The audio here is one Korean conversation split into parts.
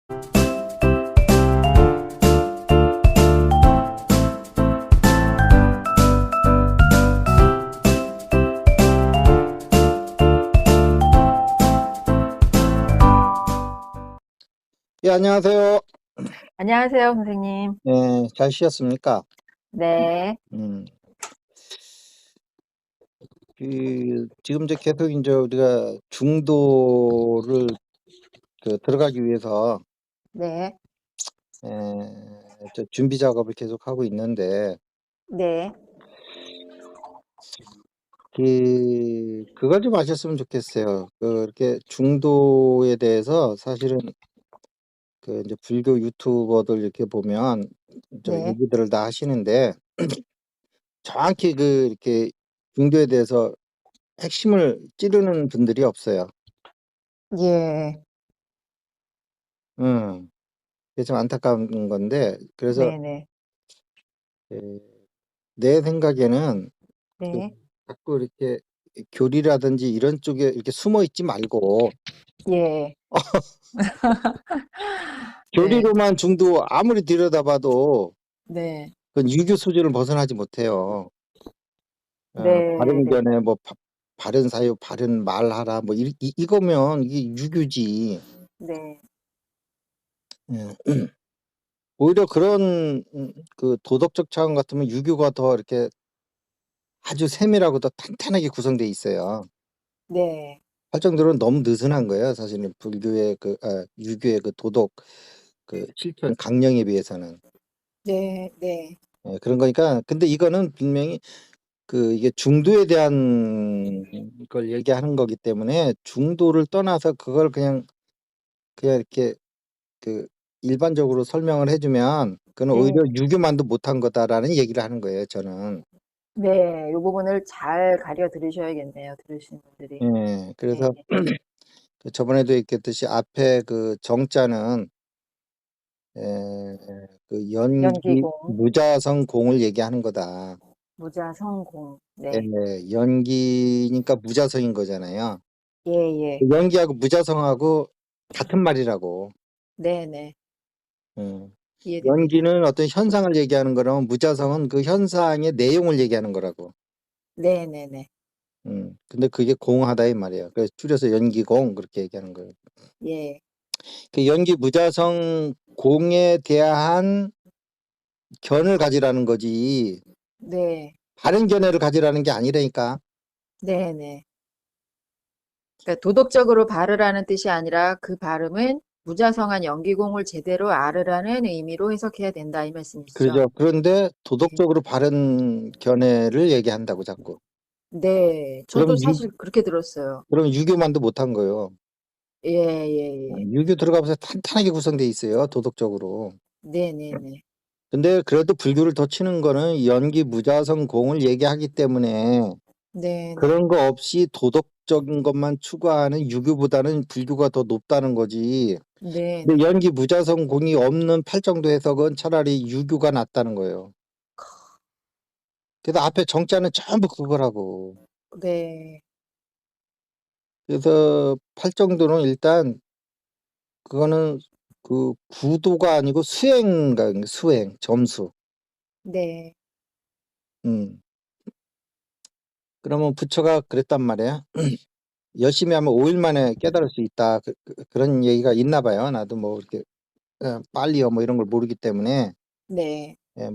예, 안녕하세요. 안녕하세요, 선생님. 네, 잘 쉬었습니까? 네, 음, 지금 이제 계속 이제 우리가 중도를 들어가기 위해서 네, 준비 작업을 계속 하고 있는데, 네, 그걸 좀 아셨으면 좋겠어요. 이렇게 중도에 대해서 사실은 이제 불교 유튜버들 이렇게 보면 저 네, 얘기들을 다 하시는데, 정확히 이렇게 중도에 대해서 핵심을 찌르는 분들이 없어요. 예, 음. 그게 좀 안타까운 건데, 그래서 네, 네, 에, 내 생각에는 그 네, 자꾸 이렇게 교리라든지 이런 쪽에 이렇게 숨어 있지 말고 예, 네, 교리로만 중도 아무리 들여다봐도 네, 그건 유교 수준을 벗어나지 못해요. 네, 바른 네, 견해, 뭐 바른 사유, 바른 말하라, 뭐 이거면 이게 유교지. 네, 예. 오히려 그런 그 도덕적 차원 같으면 유교가 더 이렇게 아주 세밀하고 더 탄탄하게 구성돼 있어요. 네, 팔정들은 너무 느슨한 거예요. 사실은 불교의 유교의 도덕 실천 강령에 비해서는. 네, 네, 예, 그런 거니까. 근데 이거는 분명히 이게 중도에 대한 걸 얘기하는 거기 때문에 중도를 떠나서 그걸 그냥 이렇게 그 일반적으로 설명을 해주면 그는 오히려 네, 유교만도 못한 거다라는 얘기를 하는 거예요. 저는. 네, 이 부분을 잘 가려 들으셔야겠네요, 들으시는 분들이. 예, 네, 그래서 저번에도 얘기했듯이 앞에 정자는 연기 연기공, 무자성 공을 얘기하는 거다. 무자성공, 네, 연기니까 무자성인 거잖아요. 예, 예, 연기하고 무자성하고 같은 말이라고. 네, 네, 음. 이해됩니다. 연기는 어떤 현상을 얘기하는 거라면 무자성은 그 현상의 내용을 얘기하는 거라고. 네, 네, 네, 근데 그게 공하다 이 말이에요. 그래서 줄여서 연기공 그렇게 얘기하는 거예요. 예, 그 연기 무자성 공에 대한 견을 가지라는 거지. 네, 바른 견해를 가지라는 게 아니라니까. 네, 네. 그러니까 도덕적으로 바르라는 뜻이 아니라 그 발음은 무자성한 연기공을 제대로 아르라는 의미로 해석해야 된다 이 말씀이시죠? 그러죠. 그런데 네. 도덕적으로 바른 견해를 얘기한다고 자꾸. 네, 저도 그럼 사실 그렇게 들었어요. 그럼 유교만도 못한 거예요. 예, 예, 예. 유교 들어가면서 탄탄하게 구성돼 있어요. 도덕적으로. 네, 네, 네. 근데 그래도 불교를 더 치는 거는 연기 무자성 공을 얘기하기 때문에 네, 네. 그런 거 없이 도덕적인 것만 추구하는 유교보다는 불교가 더 높다는 거지. 네, 근데 네. 연기 무자성 공이 없는 팔정도 해석은 차라리 유교가 낫다는 거예요. 그래서 앞에 정자는 전부 그거라고. 네. 그래서 팔정도는 일단 그거는 구도가 아니고 수행가 수행 점수. 네. 음. 그러면 부처가 그랬단 말이에요. 열심히 하면 5일 만에 깨달을 수 있다. 런 얘기가 있나 봐요. 나도 뭐 이렇게 빨리요 뭐 이런 걸 모르기 때문에. 네. 예,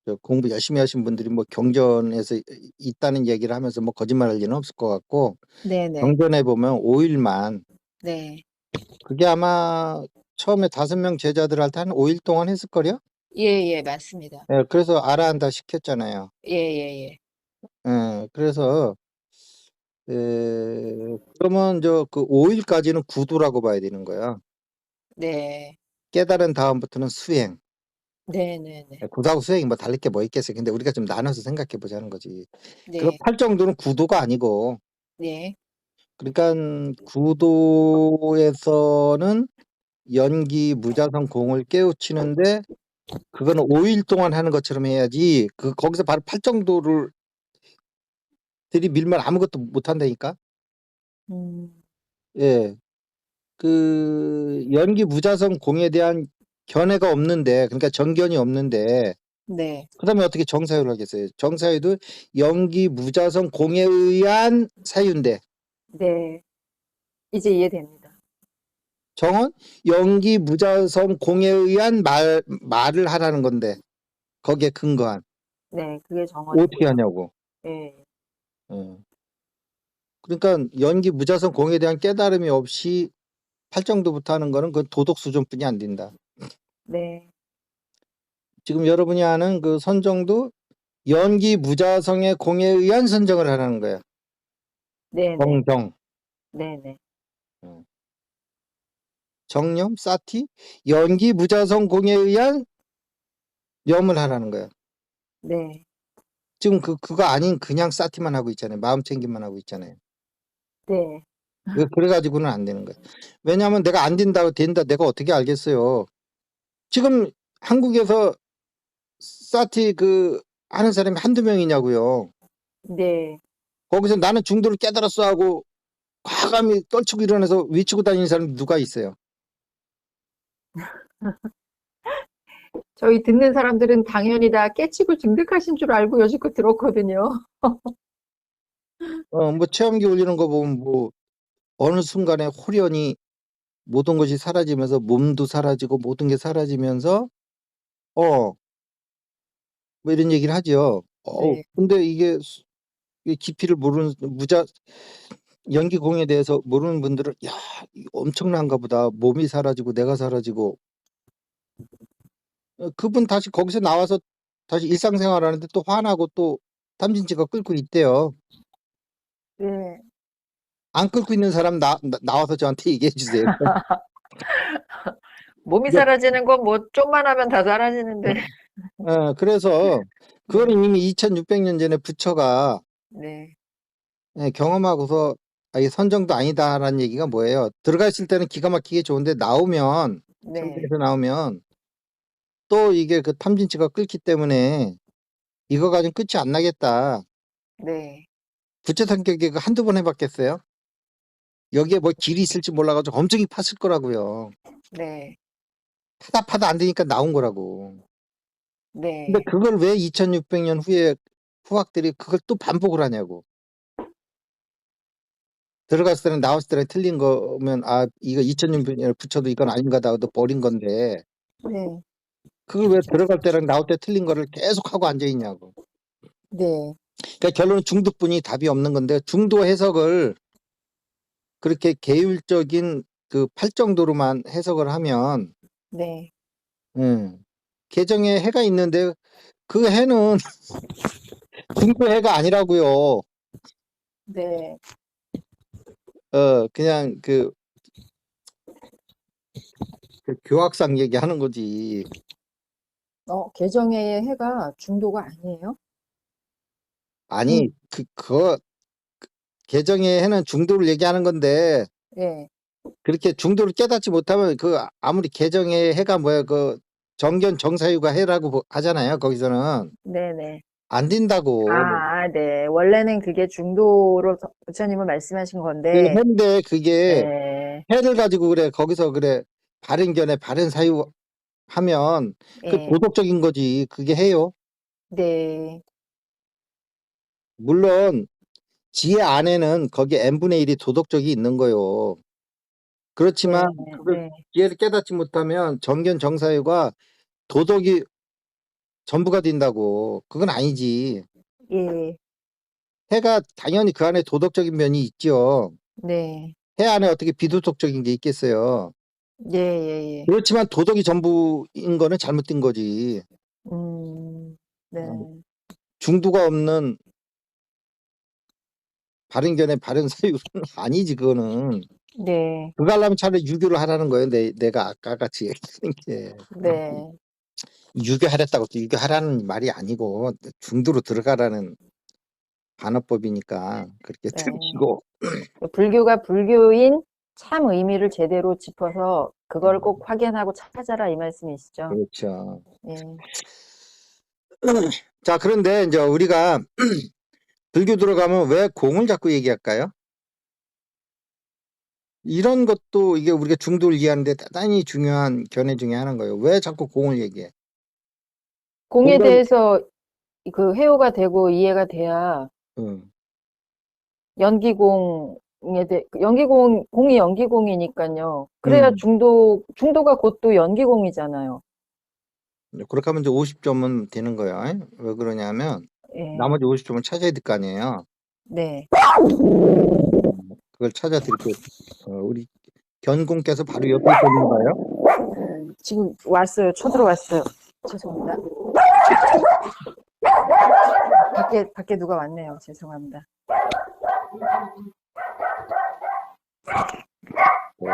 저 공부 열심히 하신 분들이 뭐 경전에서 있다는 얘기를 하면서 뭐 거짓말할 리는 없을 것 같고, 네, 네. 경전에 보면 5일만, 네. 그게 아마 처음에 5명 제자들한테 한 5일 동안 했을 거요. 예, 예, 맞습니다. 예, 그래서 알아한다 시켰잖아요. 예, 예, 예. 예, 그래서 그러면 그 5일까지는 구두라고 봐야 되는 거야. 네. 깨달은 다음부터는 수행. 네, 네, 네. 구두하고 수행이 뭐 다를 게 뭐 있겠어요. 근데 우리가 좀 나눠서 생각해 보자는 거지. 그 네. 팔 정도는 구도가 아니고, 네. 그러니까 구도에서는 연기 무자성 공을 깨우치는데 그거는 5일 동안 하는 것처럼 해야지. 거기서 바로 팔 정도를 들이밀면 아무것도 못 한다니까. 음, 예. 그 연기 무자성 공에 대한 견해가 없는데, 그러니까 정견이 없는데, 네. 그다음에 어떻게 정사유를 하겠어요? 정사유도 연기 무자성 공에 의한 사유인데, 네. 이제 이해됩니다. 정은 연기 무자성 공에 의한 말을 하라는 건데, 거기에 근거한 네. 그게 어떻게 정언이고요. 하냐고. 네. 어. 그러니까 연기 무자성 공에 대한 깨달음이 없이 팔정도부터 하는 거는 그 도덕 수준뿐이 안 된다. 네. 지금 여러분이 아는 그 선정도 연기 무자성의 공에 의한 선정을 하라는 거야. 네네. 정정. 네네. 어. 정념, 사티, 연기 무자성 공에 의한 염을 하라는 거야. 네. 지금 그거 아닌 그냥 사티만 하고 있잖아요. 마음 챙김만 하고 있잖아요. 네. 그래가지고는 안 되는 거야. 왜냐하면 내가 안 된다고 된다. 내가 어떻게 알겠어요. 지금 한국에서 사티 그 하는 사람이 한두 명이냐고요. 네. 거기서 나는 중도를 깨달았어 하고 과감히 떨치고 일어나서 외치고 다니는 사람이 누가 있어요. 저희 듣는 사람들은 당연히 다 깨치고 증득하신 줄 알고 여지껏 들었거든요. 뭐 체험기 올리는 거 보면 뭐 어느 순간에 홀연히 모든 것이 사라지면서 몸도 사라지고 모든 게 사라지면서 뭐 이런 얘기를 하죠. 네. 근데 이게 이 깊이를 모르는 연기공에 대해서 모르는 분들은 야, 이거 엄청난가 보다. 몸이 사라지고 내가 사라지고 그분 다시 거기서 나와서 다시 일상생활 하는데 또 화나고 또 탐진치가 끓고 있대요. 네. 안 끓고 있는 사람 나와서 저한테 얘기해 주세요. 몸이 그러니까, 사라지는 건 뭐 좀만 하면 다 사라지는데. 그래서 네. 그거는 이미 2600년 전에 부처가 네. 경험하고서 이 선정도 아니다라는 얘기가 뭐예요? 들어가 있을 때는 기가 막히게 좋은데 나오면 네. 천국에서 나오면 또 이게 그 탐진치가 끓기 때문에 이거 가지고 끝이 안 나겠다. 네. 부처 성격이 그 한두 번 해봤겠어요? 여기에 뭐 길이 있을지 몰라가지고 엄청 팠을 거라고요. 네. 파다 안 되니까 나온 거라고. 근데 네. 그걸 왜 2600년 후에 후학들이 그걸 또 반복을 하냐고. 들어갔을 때는 나왔을 때는 틀린 거면 이거 2600년 부처도 이건 아닌가다 하고 버린 건데 네. 그걸 왜 들어갈 때랑 나올 때 틀린 거를 계속 하고 앉아 있냐고. 네. 그러니까 결론은 중도뿐이 답이 없는 건데 중도 해석을 그렇게 계율적인 그 팔정도로만 해석을 하면 네. 개정에 해가 있는데 그 해는 중도 해가 아니라고요. 네. 그냥 그 교학상 얘기하는 거지. 개정의 해가 중도가 아니에요? 아니 그거 개정의 해는 중도를 얘기하는 건데 네. 그렇게 중도를 깨닫지 못하면 그 아무리 개정의 해가 뭐야 그 정견 정사유가 해라고 하잖아요. 거기서는 네네. 안 된다고. 네. 원래는 그게 중도로 부처님은 말씀하신 그 건데, 해인데 그게 네. 해를 가지고 그래 거기서 그래 바른 견해 바른 사유 하면 그 네. 도덕적인 거지. 그게 해요. 네. 물론 지혜 안에는 거기 n분의 1이 도덕적이 있는 거요. 그렇지만 네. 그걸 네. 지혜를 깨닫지 못하면 정견 정사유가 도덕이 전부가 된다고. 그건 아니지. 예. 해가 당연히 그 안에 도덕적인 면이 있죠. 네. 해 안에 어떻게 비도덕적인 게 있겠어요. 예, 예, 예. 그렇지만 도덕이 전부인 거는 잘못된 거지. 네. 중도가 없는 바른 견해 바른 사유는 아니지 그거는. 네. 그거 하려면 차라리 유교를 하라는 거예요. 내가 아까 같이 얘기했던 게. 네. 유교하랬다고 또 유교하라는 말이 아니고 중도로 들어가라는 반어법이니까 그렇게 네. 들으시고. 불교가 불교인 참 의미를 제대로 짚어서 그걸 꼭 확인하고 찾아라 이 말씀이시죠? 그렇죠. 예. 자, 그런데 이제 우리가 불교 들어가면 왜 공을 자꾸 얘기할까요? 이런 것도 이게 우리가 중도를 이해하는데 대단히 중요한 견해 중에 하나인 거예요. 왜 자꾸 공을 얘기해? 공에 공간, 대해서 그 회오가 되고 이해가 돼야 응. 공이 연기공이니까요. 그래야 음. 중도가 곧 또 연기공이잖아요. 그렇게 하면 이제 50점은 되는 거야. 왜 그러냐면 예, 나머지 50점을 찾아야 될 거 아니에요. 네. 그걸 찾아 드릴게요. 우리 견공께서 바로 옆에 있었는가요? 지금 왔어요. 쳐들어왔어요. 죄송합니다. 밖에 누가 왔네요. 죄송합니다. 네.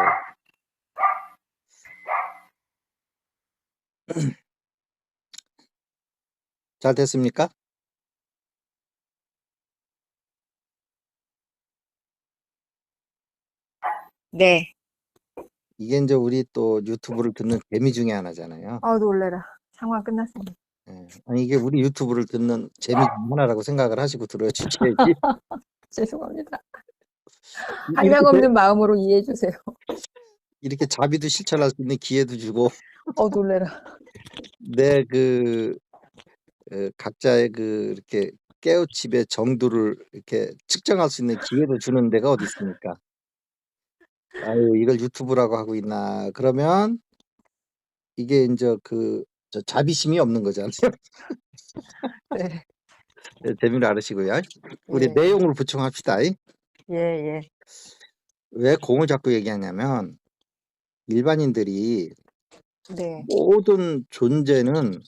잘 됐습니까? 네. 이게 이제 우리 또 유튜브를 듣는 재미 중에 하나잖아요. 놀래라. 상황 끝났습니다. 예. 아니 이게 우리 유튜브를 듣는 재미 중 하나라고 생각을 하시고 들어 주셔야지. 죄송합니다. 이렇게 한량없는 마음으로 이해해 주세요. 이렇게 자비도 실천할 수 있는 기회도 주고 놀래라. 내 각자의 이렇게 깨우침의 정도를 이렇게 측정할 수 있는 기회도 주는 데가 어디 있습니까? 아유 이걸 유튜브라고 하고 있나. 그러면 이게 인제 저 자비심이 없는 거잖아요. 네. 네, 재미를 알으시고요. 우리 예, 내용을 보충합시다. 예, 예. 왜 공을 자꾸 얘기하냐면 일반인들이 네. 모든 존재는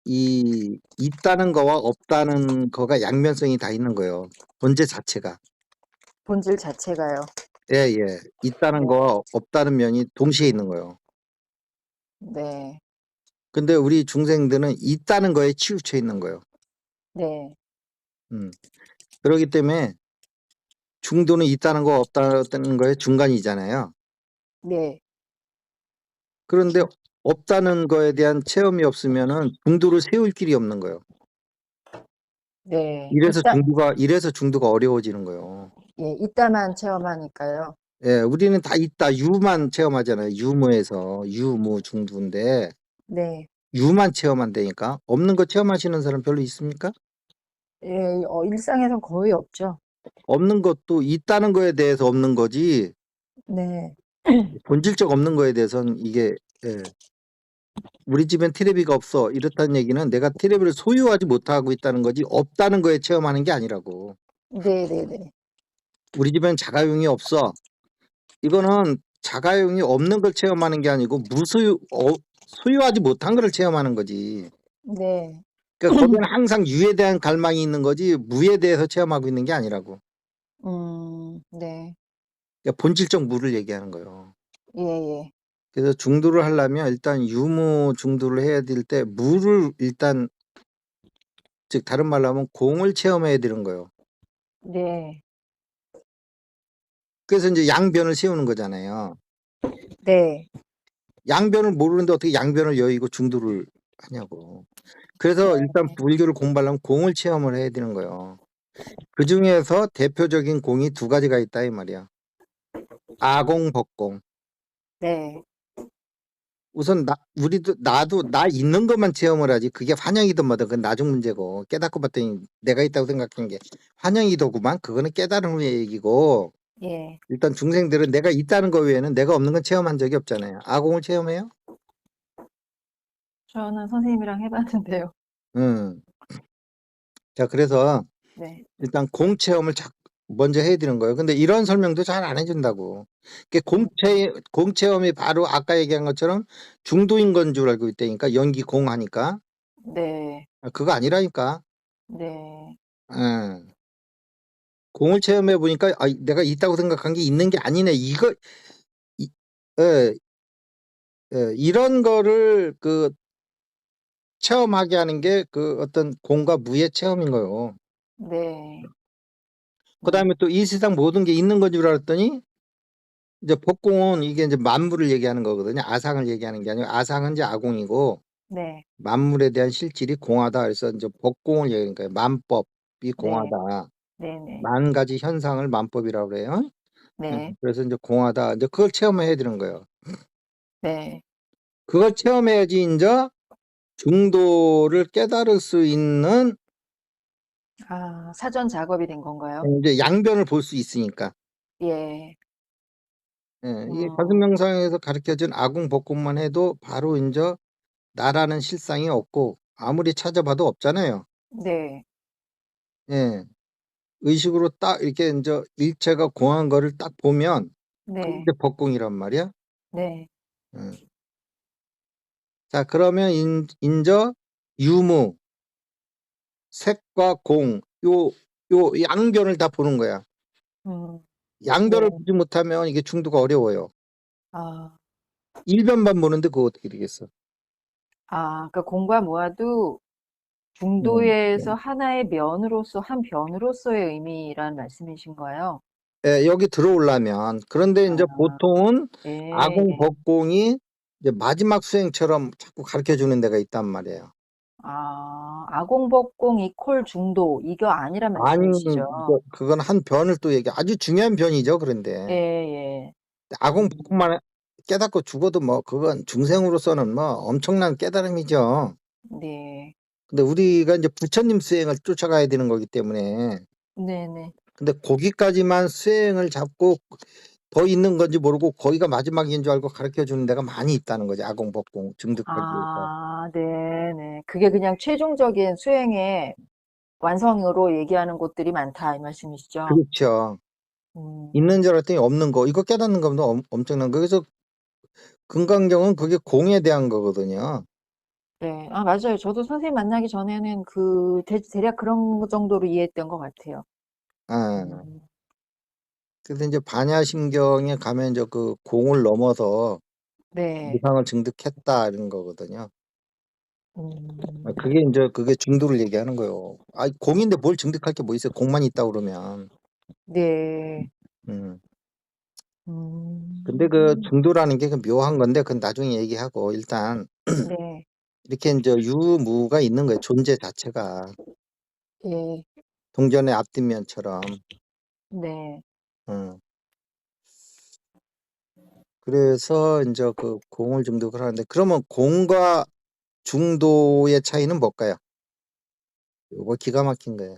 있다는 거와 없다는 거가 양면성이 다 있는 거예요. 존재 자체가. 본질 자체가요. 예예. 있다는 네. 거와 없다는 면이 동시에 있는 거예요. 네. 근데 우리 중생들은 있다는 거에 치우쳐 있는 거예요. 네. 음. 그러기 때문에 중도는 있다는 거 없다는 거의 중간이잖아요. 네. 그런데 없다는 거에 대한 체험이 없으면은 중도를 세울 길이 없는 거예요. 네. 이래서 중도가 어려워지는 거예요. 있다만 체험하니까요. 예, 우리는 다 있다 유만 체험하잖아요. 유무에서 유무 중도인데 네. 유만 체험한다니까. 없는 거 체험하시는 사람 별로 있습니까? 예, 일상에선 거의 없죠. 없는 것도 있다는 거에 대해서 없는 거지 네. 본질적 없는 거에 대해서는 이게 예. 우리 집엔 테레비가 없어. 이렇다는 얘기는 내가 테레비를 소유하지 못하고 있다는 거지 없다는 거에 체험하는 게 아니라고. 네네네. 우리 집엔 자가용이 없어. 이거는 자가용이 없는 걸 체험하는 게 아니고 소유하지 못한 거를 체험하는 거지. 네. 그러니까 거기는 항상 유에 대한 갈망이 있는 거지 무에 대해서 체험하고 있는 게 아니라고. 네. 그러니까 본질적 무를 얘기하는 거예요. 예, 예. 그래서 중도를 하려면 일단 유무 중도를 해야 될 때 무를 일단 즉 다른 말로 하면 공을 체험해야 되는 거예요. 네. 그래서 이제 양변을 세우는 거잖아요. 네. 양변을 모르는데 어떻게 양변을 여의고 중도를 하냐고. 그래서 일단 네. 불교를 공부하려면 공을 체험을 해야 되는 거예요. 그중에서 대표적인 공이 두 가지가 있다 이 말이야. 아공, 법공. 네. 우선 나도 나 있는 것만 체험을 하지 그게 환영이든 뭐든 그건 나중 문제고 깨닫고 봤더니 내가 있다고 생각한 게 환영이더구만 그거는 깨달은 후의 얘기고 예. 일단 중생들은 내가 있다는 거 외에는 내가 없는 건 체험한 적이 없잖아요. 아공을 체험해요? 저는 선생님이랑 해봤는데요. 음. 자 그래서 네. 일단 공 체험을 먼저 해야 되는 거예요. 근데 이런 설명도 잘 안 해준다고. 공 체험이 바로 아까 얘기한 것처럼 중도인 건 줄 알고 있다니까 연기 공 하니까 네. 그거 아니라니까. 네. 예. 공을 체험해 보니까 내가 있다고 생각한 게 있는 게 아니네. 이, 예, 이런 거를 체험하게 하는 게 어떤 공과 무의 체험인 거예요. 네. 그다음에 또 이 세상 모든 게 있는 건 줄 알았더니 이제 법공은 이게 이제 만물을 얘기하는 거거든요. 아상을 얘기하는 게 아니고 아상은 이제 아공이고 네. 만물에 대한 실질이 공하다. 그래서 이제 법공을 얘기하는 거예요. 만법이 네. 공하다. 네네. 만 가지 현상을 만법이라고 그래요. 네. 그래서 이제 공하다. 이제 그걸 체험해야 되는 거예요. 네. 그걸 체험해야지 이제 중도를 깨달을 수 있는 아, 사전 작업이 된 건가요? 이제 양변을 볼 수 있으니까. 예. 예, 이게 어, 가슴명상에서 가르쳐준 아궁법공만 해도 바로 이제 나라는 실상이 없고 아무리 찾아봐도 없잖아요. 네. 예, 의식으로 딱 이렇게 이제 일체가 공한 거를 딱 보면 그게 네. 이제 법공이란 말이야. 네. 예. 자, 그러면 인저 유무 색과 공, 요 양변을 다 보는 거야. 음, 양변을 네. 보지 못하면 이게 중도가 어려워요. 아, 일변만 보는데 그거 어떻게 되겠어? 그러니까 공과 모아도 네. 중도에서 하나의 면으로서, 한 변으로서의 의미란 말씀이신 거예요? 예, 여기 들어오려면 그런데 이제 아, 보통은 예, 아공 예. 법공이 이제 마지막 수행처럼 자꾸 가르쳐 주는 데가 있단 말이에요. 아공법공 이퀄 중도, 이거 아니란 아니, 말씀이시죠? 그건 한 변을 또 얘기, 아주 중요한 변이죠. 예, 그런데 예. 아공 음, 법공만 깨닫고 죽어도 뭐 그건 중생으로서는 뭐 엄청난 깨달음이죠. 네. 근데 우리가 이제 부처님 수행을 쫓아가야 되는 거기 때문에 네네. 근데 거기까지만 수행을 잡고 더 있는 건지 모르고 거기가 마지막인 줄 알고 가르쳐 주는 데가 많이 있다는 거지. 아공법공 증득하기 위해서. 네네. 그게 그냥 최종적인 수행의 완성으로 얘기하는 곳들이 많다, 이 말씀이시죠? 그렇죠. 음, 있는 줄 알았더니 없는 거. 이거 깨닫는 것도 엄청난 거. 그래서 금강경은 그게 공에 대한 거거든요. 네. 맞아요. 저도 선생님 만나기 전에는 대략 그런 정도로 이해했던 것 같아요. 아, 음, 그래서 이제 반야심경에 가면 이제 그 공을 넘어서 네. 무상을 증득했다 이런 거거든요. 음, 그게 이제 그게 중도를 얘기하는 거예요. 아, 공인데 뭘 증득할 게 뭐 있어요? 공만 있다 그러면. 네. 음. 근데 그 음, 중도라는 게 그 묘한 건데 그건 나중에 얘기하고 일단 네. 이렇게 이제 유무가 있는 거예요. 존재 자체가 예, 동전의 앞뒷면처럼. 네. 음. 그래서 이제 그 공을 중독을 하는데 그러면 공과 중도의 차이는 뭘까요? 요거 기가 막힌 거예요.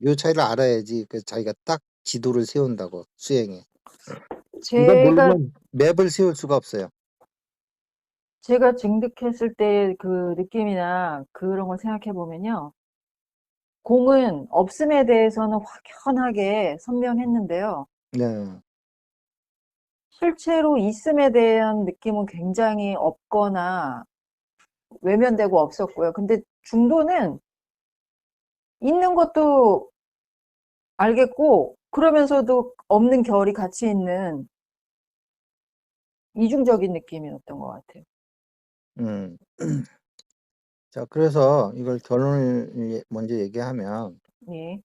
요 차이를 알아야지 그 자기가 딱 지도를 세운다고 수행에. 이거 제가, 모르면 맵을 세울 수가 없어요. 제가 증득했을 때 그 느낌이나 그런 걸 생각해 보면요. 공은 없음에 대해서는 확연하게 선명했는데요. 네. 실제로 있음에 대한 느낌은 굉장히 없거나 외면되고 없었고요. 근데 중도는 있는 것도 알겠고, 그러면서도 없는 결이 같이 있는 이중적인 느낌이었던 것 같아요. 음. 자, 그래서 이걸 결론을 먼저 얘기하면 예,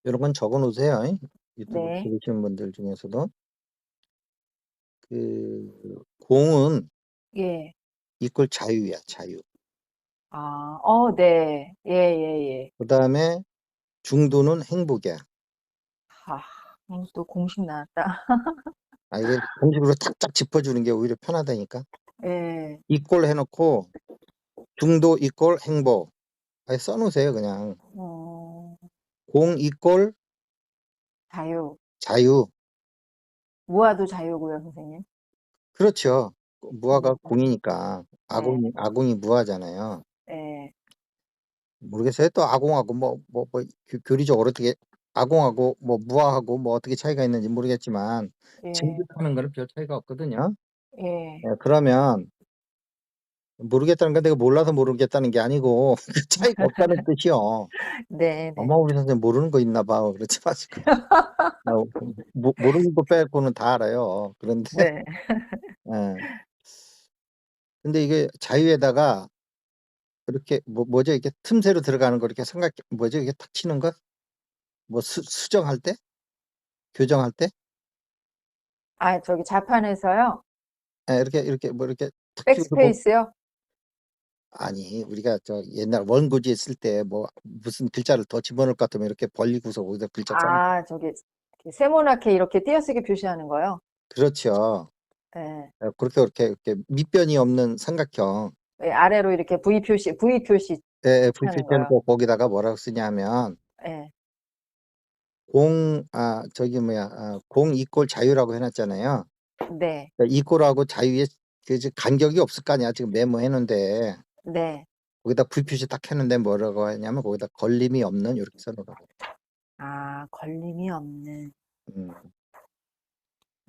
이런 건 적어 놓으세요. 유튜브 네, 들으시는 분들 중에서도 그 공은 예. 이퀄 자유야, 자유. 네. 예, 예, 예. 그다음에 중도는 행복이야. 아, 또 공식 나왔다. 아, 이게 공식으로 탁탁 짚어주는 게 오히려 편하다니까. 예, 이꼴 해놓고 중도 이꼴 행복. 아예 써놓으세요 그냥. 어, 공 이꼴 자유. 자유. 무아도 자유고요, 선생님. 그렇죠. 무화가 음, 공이니까 네, 아공이 무화잖아요. 네, 모르겠어요. 또 아공하고 뭐 교리적으로 어떻게 아공하고 뭐 무화하고 뭐 어떻게 차이가 있는지 모르겠지만 예, 진급하는 거는 별 차이가 없거든요. 예. 예, 그러면 모르겠다는 건 내가 몰라서 모르겠다는 게 아니고 그 차이가 없다는 뜻이요. 네, 네, 어머 우리 선생님 모르는 거 있나 봐. 그렇지 마시고 모르는 거 빼고는 다 알아요. 그런데 네. 예. 근데 이게 자유에다가 이렇게 뭐죠 이렇게 틈새로 들어가는 거 이렇게 뭐죠 이게 탁 치는 거? 뭐 수정할 때? 교정할 때? 저기 자판에서요? 예, 이렇게 뭐 이렇게 탁 치고서 뭐 백스페이스요? 아니 우리가 저 옛날 원고지 쓸 때 뭐 무슨 글자를 더 집어넣을 것 같으면 이렇게 벌리고서 거기다 글자 써. 저기, 세모나게 이렇게 띄어쓰기 표시하는 거요? 그렇죠. 예. 그렇게 밑변이 없는 삼각형. 예, 아래로 이렇게 V 표시 불 하는 때 거요. 는 거기다가 뭐라고 쓰냐면 예. 공 이꼴 자유라고 해놨잖아요. 네. 그러니까 이꼴하고 자유에 간격이 없을 거 아니야. 지금 메모했는데 네. 거기다 불표시 딱 했는데 뭐라고 하냐면 거기다 걸림이 없는 이렇게 써놓으라고. 아, 걸림이 없는. 공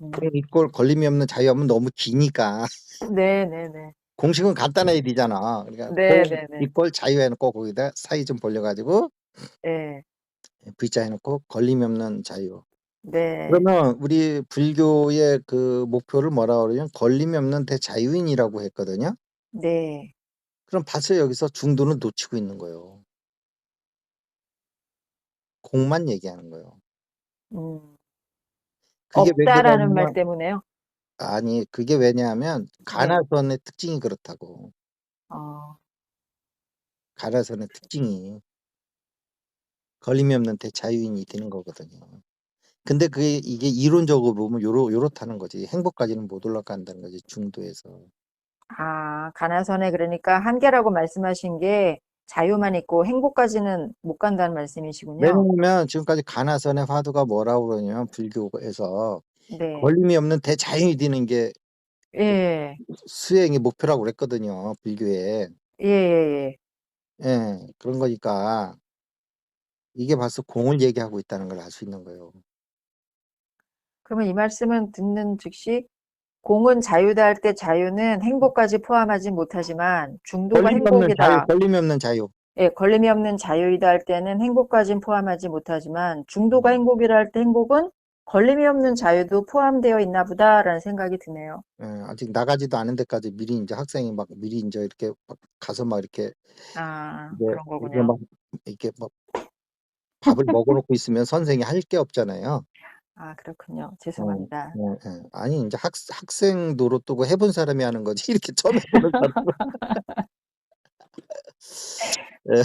음. 이꼴 걸림이 없는 자유하면 너무 기니까 네네네. 공식은 간단해야 되잖아. 그러니까 공 네네네. 이꼴 자유 해놓고 거기다 사이 좀 벌려가지고 예. V자 해놓고 걸림이 없는 자유. 네. 그러면 우리 불교의 그 목표를 뭐라 그러냐면 걸림이 없는 대자유인이라고 했거든요. 네. 그럼 봤어요. 여기서 중도는 놓치고 있는 거예요. 공만 얘기하는 거예요. 음. 그게 왜 없다라는 말 그러냐면 때문에요? 아니 그게 왜냐하면 네. 가나선의 특징이 그렇다고. 어. 가나선의 특징이 걸림이 없는 대자유인이 되는 거거든요. 근데 이게 이론적으로 보면 요렇다는 거지. 행복까지는 못 올라간다는 거지. 중도에서. 아, 가나선에 그러니까 한계라고 말씀하신 게 자유만 있고 행복까지는 못 간다는 말씀이시군요. 왜냐면 지금까지 가나선의 화두가 뭐라고 그러냐면 불교에서 네. 걸림이 없는 대자연이 되는 게 예. 수행의 목표라고 그랬거든요. 불교에. 예, 예, 예. 예, 그런 거니까 이게 벌써 공을 얘기하고 있다는 걸 알 수 있는 거예요. 그러면 이 말씀은 듣는 즉시 공은 자유다 할 때 자유는 행복까지 포함하지 못하지만 중도가 걸림이 없는 자유, 행복이다. 걸림이 없는 자유. 예, 걸림이 없는 자유이다 할 때는 행복까지는 포함하지 못하지만 중도가 행복이라 할 때 행복은 걸림이 없는 자유도 포함되어 있나 보다라는 생각이 드네요. 예, 아직 나가지도 않은 데까지 미리 이제 학생이 막 미리 이제 이렇게 막 가서 막 이렇게 아, 이제 그런 이거 거군요. 막 이렇게 막 밥을 먹어놓고 있으면 선생이 할 게 없잖아요. 아, 그렇군요. 예, 죄송합니다. 아니 이제 학생 노릇두고 해본 사람이 하는 거지 이렇게 처음 해보는 사람. 예,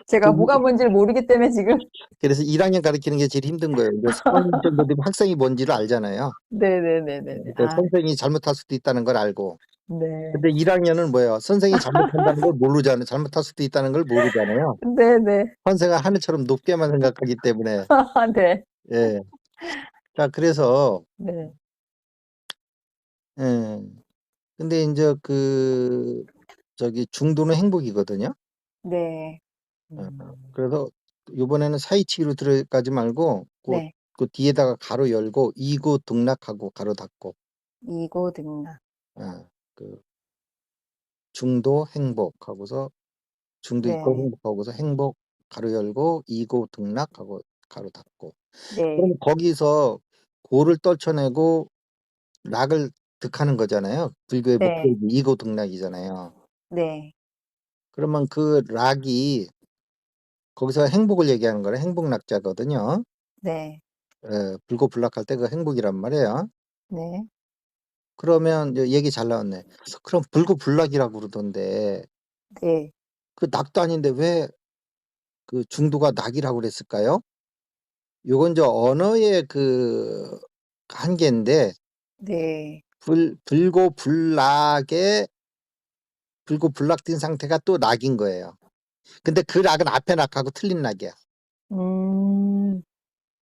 제가 뭐가 뭔지를 모르기 때문에 지금. 그래서 1학년 가르치는 게 제일 힘든 거예요. 이제 3학년 정도 되면 학생이 뭔지를 알잖아요. 네네네네네. 그러니까 아, 선생이 잘못할 수도 있다는 걸 알고. 네. 근데 1학년은 뭐예요? 선생이 잘못한다는 걸 모르잖아요. 잘못할 수도 있다는 걸 모르잖아요. 네네. 선생을 하늘처럼 높게만 생각하기 때문에. 네. 예. 자, 그래서 네. 예. 근데 이제 저기 중도는 행복이거든요. 네. 예. 그래서 이번에는 사이치기로 들어가지 말고 네. 그 뒤에다가 가로 열고 이고 등락하고 가로 닫고. 이고등락. 예. 그 중도 행복하고서 중도 있고 네. 행복하고서 행복 가로 열고 이고 등락하고 가로 닫고. 그럼 네. 거기서 고를 떨쳐내고 락을 득하는 거잖아요. 불교의 목표 네. 이고 등락이잖아요. 네. 그러면 그 락이 거기서 행복을 얘기하는 거래. 행복락자거든요. 네. 불고불락할 때 그 행복이란 말이에요. 네. 그러면 이제 얘기 잘 나왔네. 그럼 불고불락이라고 그러던데 네. 그 낙도 아닌데 왜 그 중도가 낙이라고 그랬을까요? 요건 이제 언어의 그 한계인데 네. 불고불락된 상태가 또 낙인 거예요. 근데 그 락은 앞에 락하고 틀린 락이야. 음.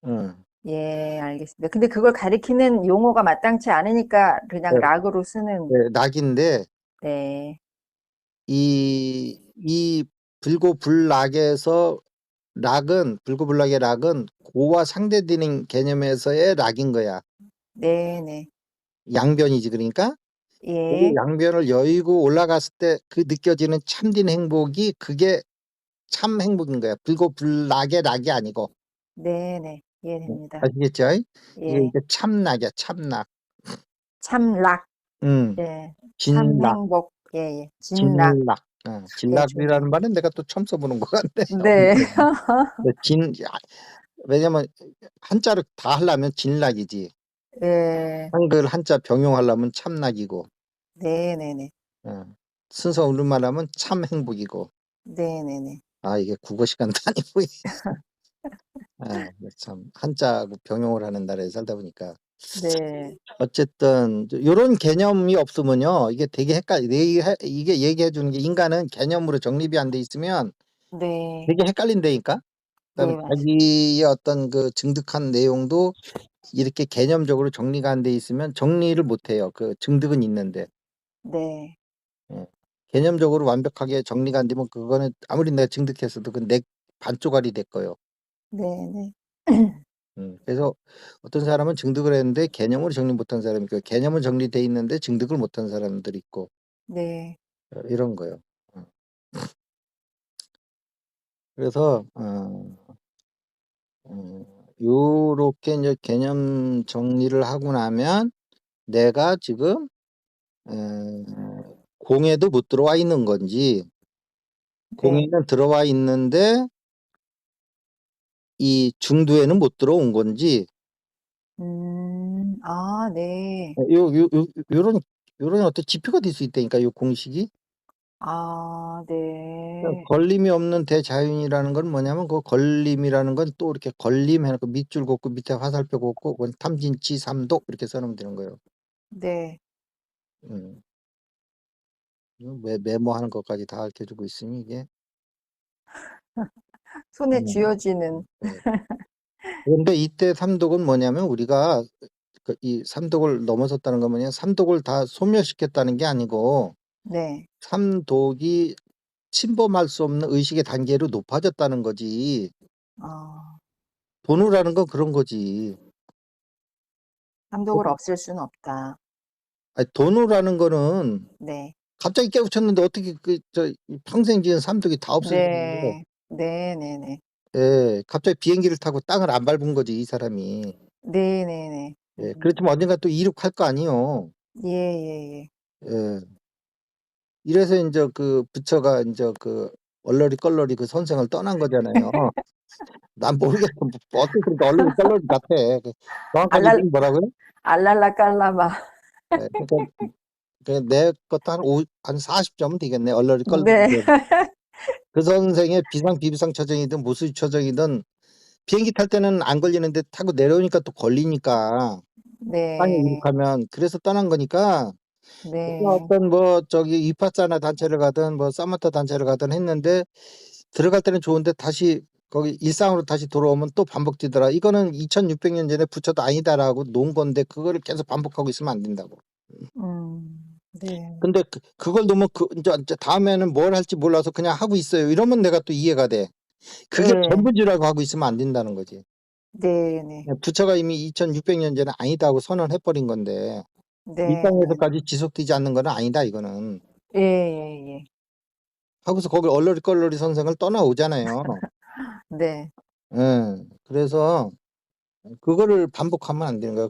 응. 예, 알겠습니다. 근데 그걸 가리키는 용어가 마땅치 않으니까 그냥 네, 락으로 쓰는. 네, 락인데 네. 이 불고불락에서 불고불락의 락은 고와 상대되는 개념에서의 락인 거야. 네네. 양변이지 그러니까 그 예. 양변을 여의고 올라갔을 때 그 느껴지는 참된 행복이 그게 참 행복인 거야. 불고불락의 락이 아니고. 네네. 이해됩니다. 아시겠죠? 이게 예. 이제 참락이야, 참락. 참락. 음, 예. 참 진락, 행복. 예, 예. 진락. 진락. 예, 좋네요. 진락이라는 말은 내가 또 처음 써보는 것 같네. 네. 왜냐면 한자를 다 하려면 진락이지. 예. 한글 한자 병용하려면 참락이고. 네네네. 어, 순서 우리말하면 참 행복이고. 네네네. 아, 이게 국어 시간도 아니고. 참 한자 병용을 하는 나라에 살다 보니까 네. 어쨌든 요런 개념이 없으면요 이게 되게 이게 얘기해 주는 게 인간은 개념으로 정립이 안 돼 있으면 네. 되게 헷갈린다니까. 그다음에 네, 맞습니다. 자기의 어떤 그 증득한 내용도 이렇게 개념적으로 정리가 안 돼 있으면 정리를 못 해요. 그 증득은 있는데. 네. 예. 개념적으로 완벽하게 정리가 안 되면 그거는 아무리 내가 증득했어도 그 내 반쪽알이 될 거예요. 네네. 그래서 어떤 사람은 증득을 했는데 개념으로 정리 못한 사람이 있고 개념은 정리돼 있는데 증득을 못한 사람들이 있고 네. 이런 거예요. 어. 그래서 요렇게 이제 개념 정리를 하고 나면 내가 지금 공에도 못 들어와 있는 건지 네. 공에는 들어와 있는데 이 중도에는 못 들어온 건지 아, 네. 요런 어떤 지표가 될 수 있다니까 요 공식이. 아, 그러니까 네. 걸림이 없는 대자연이라는 건 뭐냐면 그 걸림이라는 건 또 이렇게 걸림 해놓고 밑줄 긋고 밑에 화살표 긋고 그건 탐진치 삼독 이렇게 써놓으면 되는 거예요. 네. 음. 메모하는 것까지 다 가르쳐주고 있으니 이게. 손에 음. 쥐어지는. 네. 그런데 이때 삼독은 뭐냐면 우리가 이 삼독을 넘어섰다는 건 뭐냐 삼독을 다 소멸시켰다는 게 아니고 네. 삼독이 침범할 수 없는 의식의 단계로 높아졌다는 거지. 아, 도노라는 건 그런 거지. 감독을 없앨 수는 없다. 아니, 도노라는 거는 네. 갑자기 깨우쳤는데 어떻게 평생 지은 삼독이 다 없어지는데. 네. 네네네. 예, 갑자기 비행기를 타고 땅을 안 밟은 거지 이 사람이. 네네네. 예, 그렇지만 언젠가 또 이륙할 거 아니요. 예, 예, 예. 예. 이래서 이제 그 부처가 이제 그 얼러리 껄러리 그 선생을 떠난 거잖아요. 난 모르겠어. 어떻게 그렇게 얼러리 껄러리 같아. 정확하게 알랄, 이름 뭐라고요? 알랄라 깔라마. 예, 그러니까 내 것도 한 40점은 되겠네. 얼러리 껄러리. 네. 그 선생의 비상 비비상 처정이든 무수히 처정이든 비행기 탈 때는 안 걸리는데 타고 내려오니까 또 걸리니까 땅에 네. 이륙하면 그래서 떠난 거니까. 그래서 네. 어떤 저기 이파사나 단체를 가든 사마타 단체를 가든 했는데 들어갈 때는 좋은데 다시 거기 일상으로 다시 돌아오면 또 반복되더라. 이거는 2600년 전에 부처도 아니다라고 놓은 건데 그거를 계속 반복하고 있으면 안 된다고. 네. 근데 그걸 놓으면 이제 다음에는 뭘 할지 몰라서 그냥 하고 있어요. 이러면 내가 또 이해가 돼. 그게 네. 전부지라고 하고 있으면 안 된다는 거지. 네네. 부처가 이미 2600년 전에 아니다 하고 선언해버린 건데 이 네네. 땅에서까지 지속되지 않는 건 아니다 이거는. 예, 예, 예. 하고서 거기 얼러리 껄러리 선생을 떠나오잖아요. 네. 예. 그래서 그거를 반복하면 안 되는 거예요.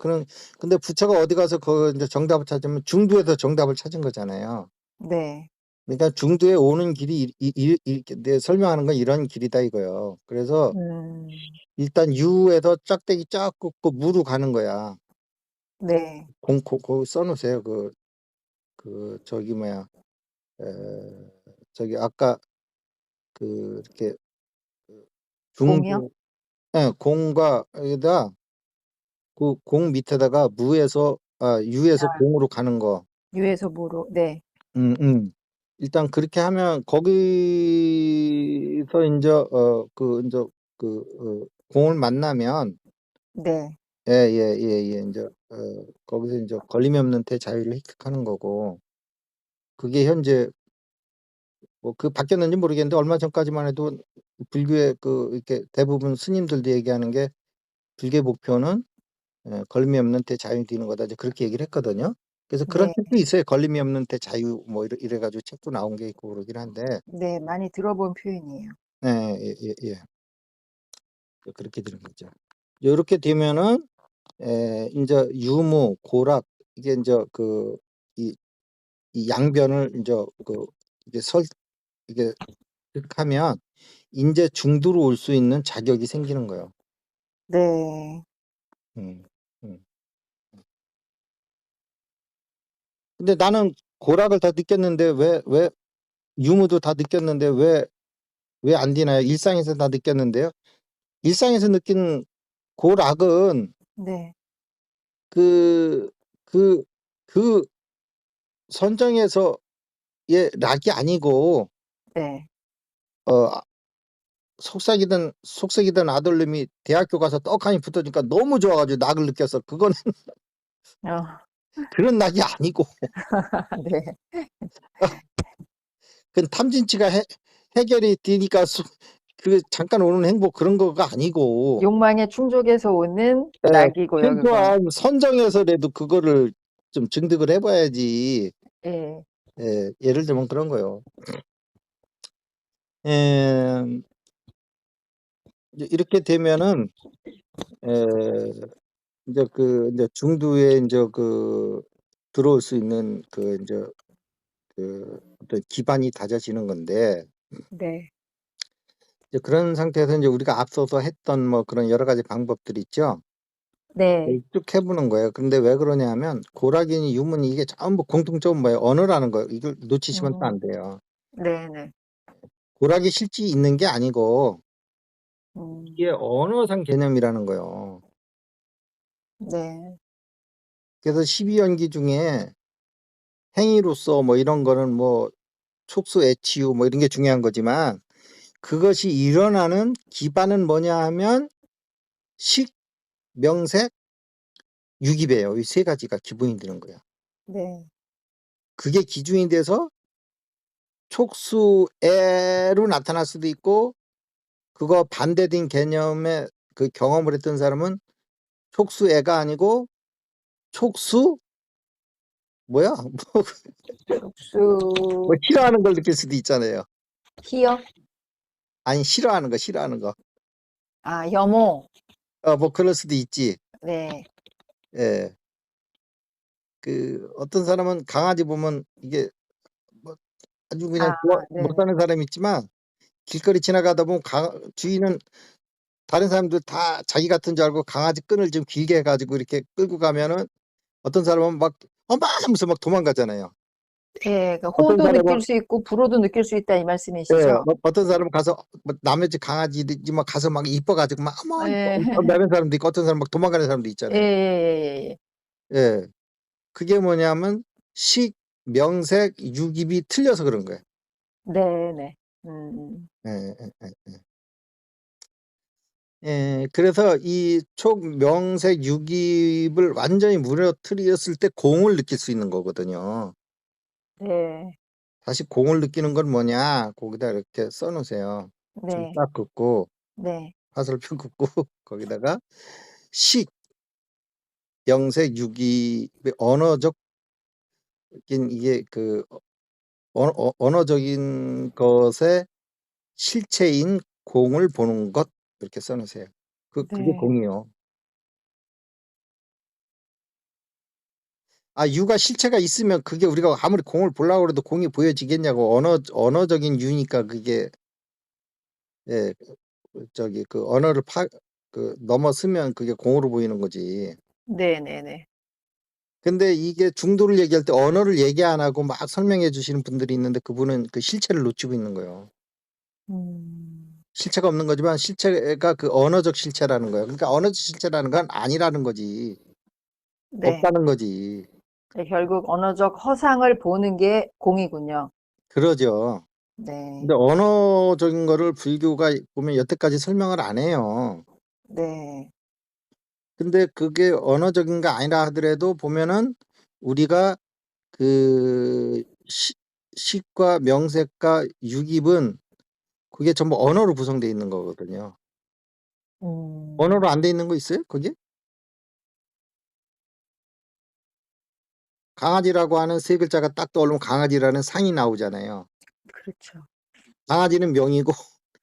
근데 부처가 어디 가서 이제 정답을 찾으면 중도에서 정답을 찾은 거잖아요. 네. 그러니까 중도에 오는 길이 이렇게 내가 설명하는 건 이런 길이다 이거예요. 그래서 음, 일단 유에서 짝대기 쫙 긋고 무로 가는 거야. 네. 거기 써놓으세요. 저기 뭐야. 에, 저기 아까 이렇게 공이요? 중도, 예, 공과 여기다 그 공 밑에다가 유에서 공으로 가는 거. 유에서 무로. 네. 음, 음. 일단 그렇게 하면 거기서 이제 공을 만나면 네. 이제 거기서 이제 걸림이 없는 대자유를 획득하는 거고 그게 현재 뭐 바뀌었는지 모르겠는데 얼마 전까지만 해도 불교의 이렇게 대부분 스님들도 얘기하는 게 불교의 목표는 걸림이 없는 대자유 되는 거다 이제 그렇게 얘기를 했거든요. 그래서 그런 네. 책도 있어요. 걸림이 없는 대자유 뭐 이래가지고 책도 나온 게 있고 그러긴 한데 네. 많이 들어본 표현이에요. 예. 그렇게 되는 거죠. 이렇게 되면은 이제 유무 고락 이게 이제 이 양변을 이제 이게 이게 하면 인제 중도로 올 수 있는 자격이 생기는 거예요. 네. 음. 음. 근데 나는 고락을 다 느꼈는데 왜 유무도 다 느꼈는데 왜 안 되나요? 일상에서 다 느꼈는데요. 일상에서 느끼는 고락은 네. 그, 그, 그 선정에서의 락이 아니고, 네. 어, 속삭이던 아들님이 대학교 가서 떡하니 붙어주니까 너무 좋아가지고 낙을 느꼈어. 그건 어, 그런 낙이 아니고, 네. 그건 탐진치가 해결이 되니까 그 잠깐 오는 행복 그런 거가 아니고, 욕망의 충족에서 오는 예, 낙이고요, 그건. 최소한 선정에서라도 그거를 좀 증득을 해봐야지. 예. 예, 예를 들면 그런 거요. 예, 이렇게 되면은, 이제 중도에 이제 들어올 수 있는 이제 어떤 기반이 다져지는 건데, 네. 이제 그런 상태에서 이제 우리가 앞서서 했던 뭐 그런 여러 가지 방법들 있죠. 네. 쭉 해보는 거예요. 근데 왜 그러냐면 고락이니 유문이 이게 전부 공통점은 뭐예요? 언어라는 거예요. 이걸 놓치시면 또 안 돼요. 네네. 고락이 실제 있는 게 아니고 음, 이게 언어상 개념이라는 거예요. 네. 그래서 12연기 중에 행위로서 뭐 이런 거는 뭐 촉수, 애치유 뭐 이런 게 중요한 거지만 그것이 일어나는 기반은 뭐냐 하면 식, 명색, 유기배예요. 이 세 가지가 기본이 되는 거예요. 네. 그게 기준이 돼서 촉수애로 나타날 수도 있고 그거 반대된 개념의 그 경험을 했던 사람은 촉수애가 아니고 촉수 뭐야? 뭐 촉수, 싫어하는 걸 느낄 수도 있잖아요. 희역? 아니 싫어하는 거. 아, 혐오. 뭐 그럴 수도 있지. 네. 예. 그 어떤 사람은 강아지 보면 이게 뭐 아주 그냥 아, 못 네네. 사는 사람이 있지만 길거리 지나가다 보면 주인은 다른 사람들 다 자기 같은 줄 알고 강아지 끈을 좀 길게 해가지고 이렇게 끌고 가면은 어떤 사람은 막 엄마 하면서 막 도망가잖아요. 예, 그러니까 어떤 호도 사람은 느낄 수 있고 불호도 느낄 수 있다 이 예, 말씀이시죠? 어떤 사람은 가서 뭐 남의 집 강아지들이 막 가서 막 이뻐가지고 막 어머 이뻐 예, 나는 사람도 있고 어떤 사람 막 도망가는 사람도 예, 있잖아요. 예, 예. 예, 그게 뭐냐면 식, 명색, 유깁이 틀려서 그런 거예요. 네네. 예, 예, 예. 예, 그래서 이 촉, 명색, 유깁을 완전히 무너뜨렸을 때 공을 느낄 수 있는 거거든요. 네, 다시 공을 느끼는 건 뭐냐? 거기다 이렇게 써놓으세요. 줄 네, 딱 긋고 네, 화살표 긋고 거기다가 식, 명색, 유깁의 언어적인 이게 언어적인 것의 실체인 공을 보는 것 이렇게 써놓으세요. 그게 네. 공이요. 아, 유가 실체가 있으면 그게 우리가 아무리 공을 보려고 해도 공이 보여지겠냐고. 언어적인 유니까 그게, 예, 그 언어를 넘어서면 그게 공으로 보이는 거지. 네네네. 근데 이게 중도를 얘기할 때 언어를 얘기 안 하고 막 설명해 주시는 분들이 있는데 그분은 그 실체를 놓치고 있는 거예요. 실체가 없는 거지만 실체가 그 언어적 실체라는 거예요. 그러니까 언어적 실체라는 건 아니라는 거지. 네. 없다는 거지. 네, 결국 언어적 허상을 보는 게 공이군요. 그러죠. 네, 근데 언어적인 거를 불교가 보면 여태까지 설명을 안 해요. 네, 근데 그게 언어적인가 아니라 하더라도 보면은 우리가 그 식과 명색과 유깁은 그게 전부 언어로 구성되어 있는 거거든요. 언어로 음, 안 돼 있는 거 있어요? 그게? 강아지라고 하는 세 글자가 딱 떠오르면 강아지라는 상이 나오잖아요. 그렇죠. 강아지는 명이고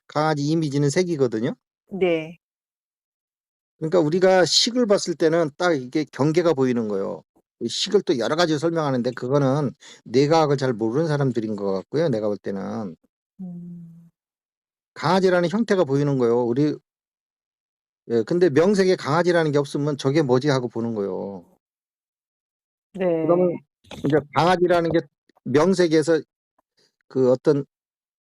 강아지 이미지는 색이거든요. 네, 그러니까 우리가 식을 봤을 때는 딱 이게 경계가 보이는 거예요. 이 식을 또 여러 가지 설명하는데 그거는 뇌과학을 잘 모르는 사람들인 것 같고요. 내가 볼 때는 음, 강아지라는 형태가 보이는 거예요. 예, 근데 명색에 강아지라는 게 없으면 저게 뭐지 하고 보는 거예요. 그러면 네, 이제 강아지라는 게 명색에서 그 어떤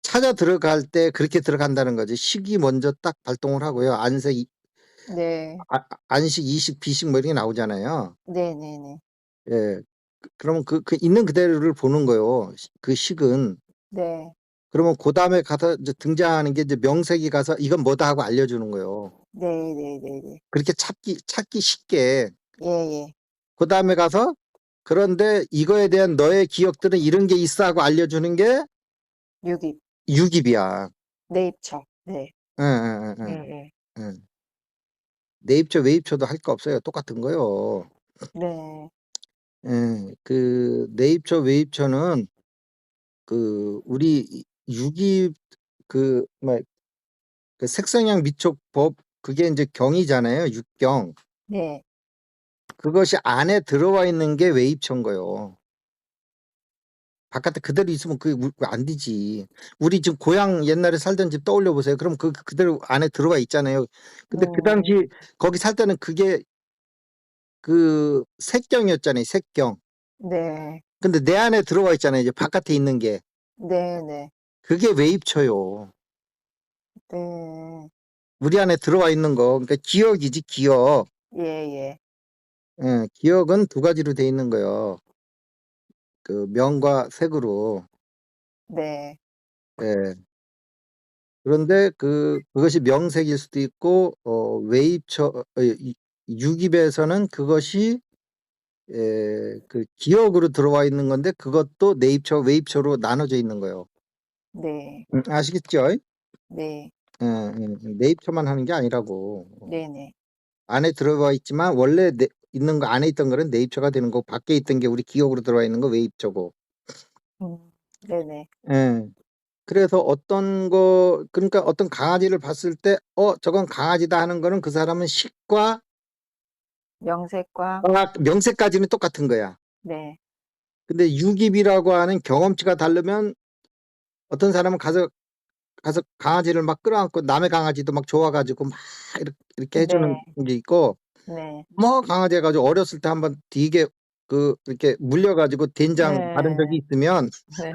찾아 들어갈 때 그렇게 들어간다는 거지. 식이 먼저 딱 발동을 하고요. 네. 안식, 이식, 비식 뭐 이런 게 나오잖아요. 네네네. 예. 그러면 그 있는 그대로를 보는 거예요. 그 식은. 네. 그러면 그다음에 가서 이제 등장하는 게 이제 명색이 가서 이건 뭐다 하고 알려주는 거예요. 네네네네. 그렇게 찾기 쉽게. 예예. 그다음에 가서 그런데 이거에 대한 너의 기억들은 이런 게 있어 하고 알려주는 게 유깁. 유깁이야. 네입처. 네. 응, 응, 응, 응. 예예. 응. 내입처, 외입처도 할 거 없어요. 똑같은 거요. 네. 예, 그 내입처, 외입처는 우리 유깁 뭐 그 색성향 미촉법 그게 이제 경이잖아요. 육경. 네. 그것이 안에 들어와 있는 게 외입처인 거요. 바깥에 그대로 있으면 그게 안 되지. 우리 지금 고향 옛날에 살던 집 떠올려 보세요. 그럼 그대로 안에 들어와 있잖아요. 근데 그 당시 거기 살 때는 그게 색경이었잖아요. 색경. 네. 근데 내 안에 들어와 있잖아요. 이제 바깥에 있는 게. 네네. 그게 외입처요. 네. 우리 안에 들어와 있는 거. 그러니까 기억이지, 기억. 예예. 예, 기억은 두 가지로 돼 있는 거예요. 그 명과 색으로. 네. 예. 그런데 그것이 명색일 수도 있고, 유깁에서는 그것이 그 기억으로 들어와 있는 건데 그것도 네입처, 웨입처로 나눠져 있는 거예요. 네. 아시겠죠? 네. 네입처만 하는 게 아니라고. 네네. 안에 들어와 있지만 원래 있는 거 안에 있던 거는 네입처가 되는 거고 밖에 있던 게 우리 기억으로 들어와 있는 거 웨입처고. 네네. 예. 그래서 그러니까 어떤 강아지를 봤을 때, 저건 강아지다 하는 거는 그 사람은 식과 명색과 명색까지는 똑같은 거야. 네. 근데 유깁이라고 하는 경험치가 다르면 어떤 사람은 가서 강아지를 막 끌어안고 남의 강아지도 막 좋아가지고 막 이렇게 해주는 네. 게 있고, 네. 뭐 강아지 해가지고 어렸을 때 한번 되게 이렇게 물려가지고 된장 바른 적이 네. 있으면 네.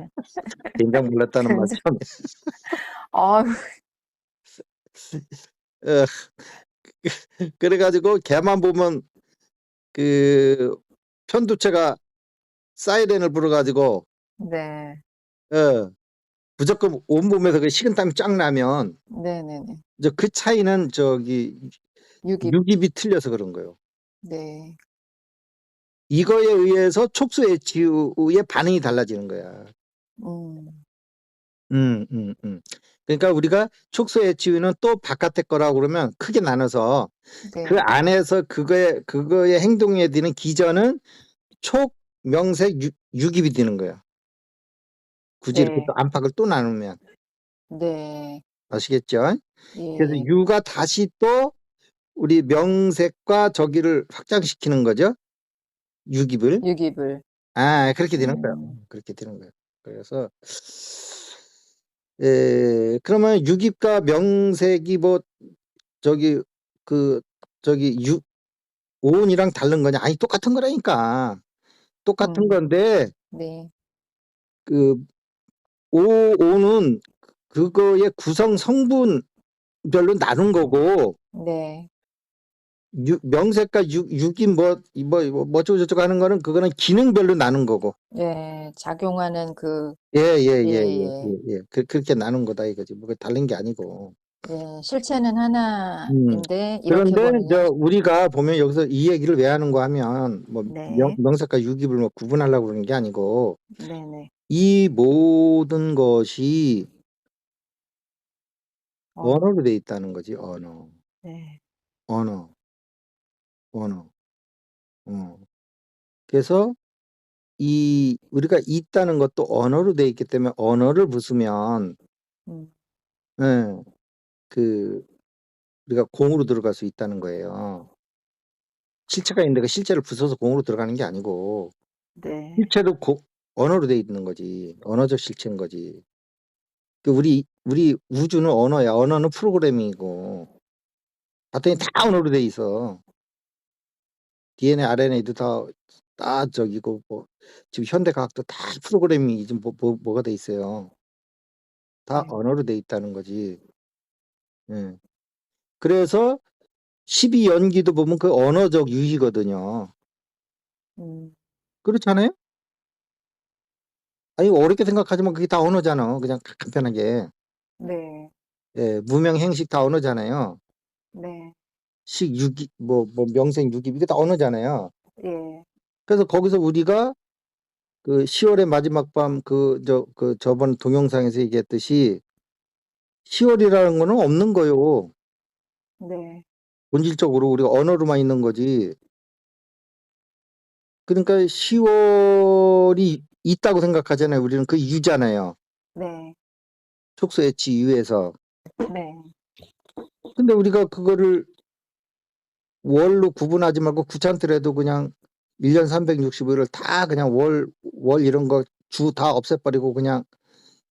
된장 물렸다는 말 된장. 참. 아유. 어, 그래가지고 걔만 보면 그 편두체가 사이렌을 불어가지고 네. 무조건 온몸에서 그 식은땀이 쫙 나면 네네네. 이제 그 차이는 저기 유깁. 유깁이 틀려서 그런 거예요. 네. 이거에 의해서 촉수 애치우의 반응이 달라지는 거야. 음. 그러니까 우리가 촉수 애치우는 또 바깥의 거라고 그러면 크게 나눠서 그 네. 안에서 그거의 행동에 드는 기전은 촉, 명색, 유깁이 되는 거야. 굳이 이렇게 네. 또 안팎을 또 나누면. 네. 아시겠죠? 그래서 예. 유가 다시 또 우리 명색과 저기를 확장시키는 거죠. 유깁을. 유깁을. 그렇게 되는 거예요. 음. 그렇게 되는 거예요. 그래서 그러면 유깁과 명색이 뭐 저기 그 저기 오온이랑 다른 거냐? 아니 똑같은 거라니까. 똑같은 건데 네. 그 오온은 그거의 구성 성분별로 나눈 거고 네. 명색과 유기 뭐 어쩌고저쩌고 하는 거는 그거는 기능별로 나눈 거고. 예. 작용하는 예예. 그렇게 나눈 거다 이거지. 뭐 다른 게 아니고. 예. 실체는 음. 하나인데 이렇게 그런데 보느냐. 우리가 보면 여기서 이 얘기를 왜 하는 거 하면 뭐 네. 명색과 유기를 뭐 구분하려고 그러는 게 아니고 네네. 이 모든 것이 언어. 언어로 돼 있다는 거지. 언어. 네. 언어. 언어. 어. 그래서 우리가 있다는 것도 언어로 돼 있기 때문에 언어를 부수면 음. 예, 그 우리가 공으로 들어갈 수 있다는 거예요. 실체가 있는데 그 실체를 부숴서 공으로 들어가는 게 아니고 네. 실체도 언어로 돼 있는 거지. 언어적 실체인 거지. 우리 우주는 언어야. 언어는 프로그래밍이고 봤더니 다 언어로 돼 있어. DNA, RNA도 다 저기고 뭐 지금 현대 과학도 다 프로그래밍이 지금 뭐가 돼 있어요. 다 네. 언어로 돼 있다는 거지. 예. 그래서 12연기도 보면 그 언어적 유희거든요. 음, 그렇잖아요? 아니, 어렵게 생각하지만 그게 다 언어잖아. 그냥 간편하게. 네. 예, 무명, 행식 다 언어잖아요. 네. 식, 유기, 뭐, 명생, 유기, 이게 다 언어잖아요. 예. 그래서 거기서 우리가 그 10월의 마지막 밤 저번 동영상에서 얘기했듯이 10월이라는 거는 없는 거요. 네. 본질적으로 우리가 언어로만 있는 거지. 그러니까 10월이 있다고 생각하잖아요. 우리는 그 유잖아요. 네. 촉수 엣지 유에서. 네. 근데 우리가 그거를 월로 구분하지 말고 구찬틀에도 그냥 1년 365일을 다 그냥 월 이런 거 주 다 없애버리고 그냥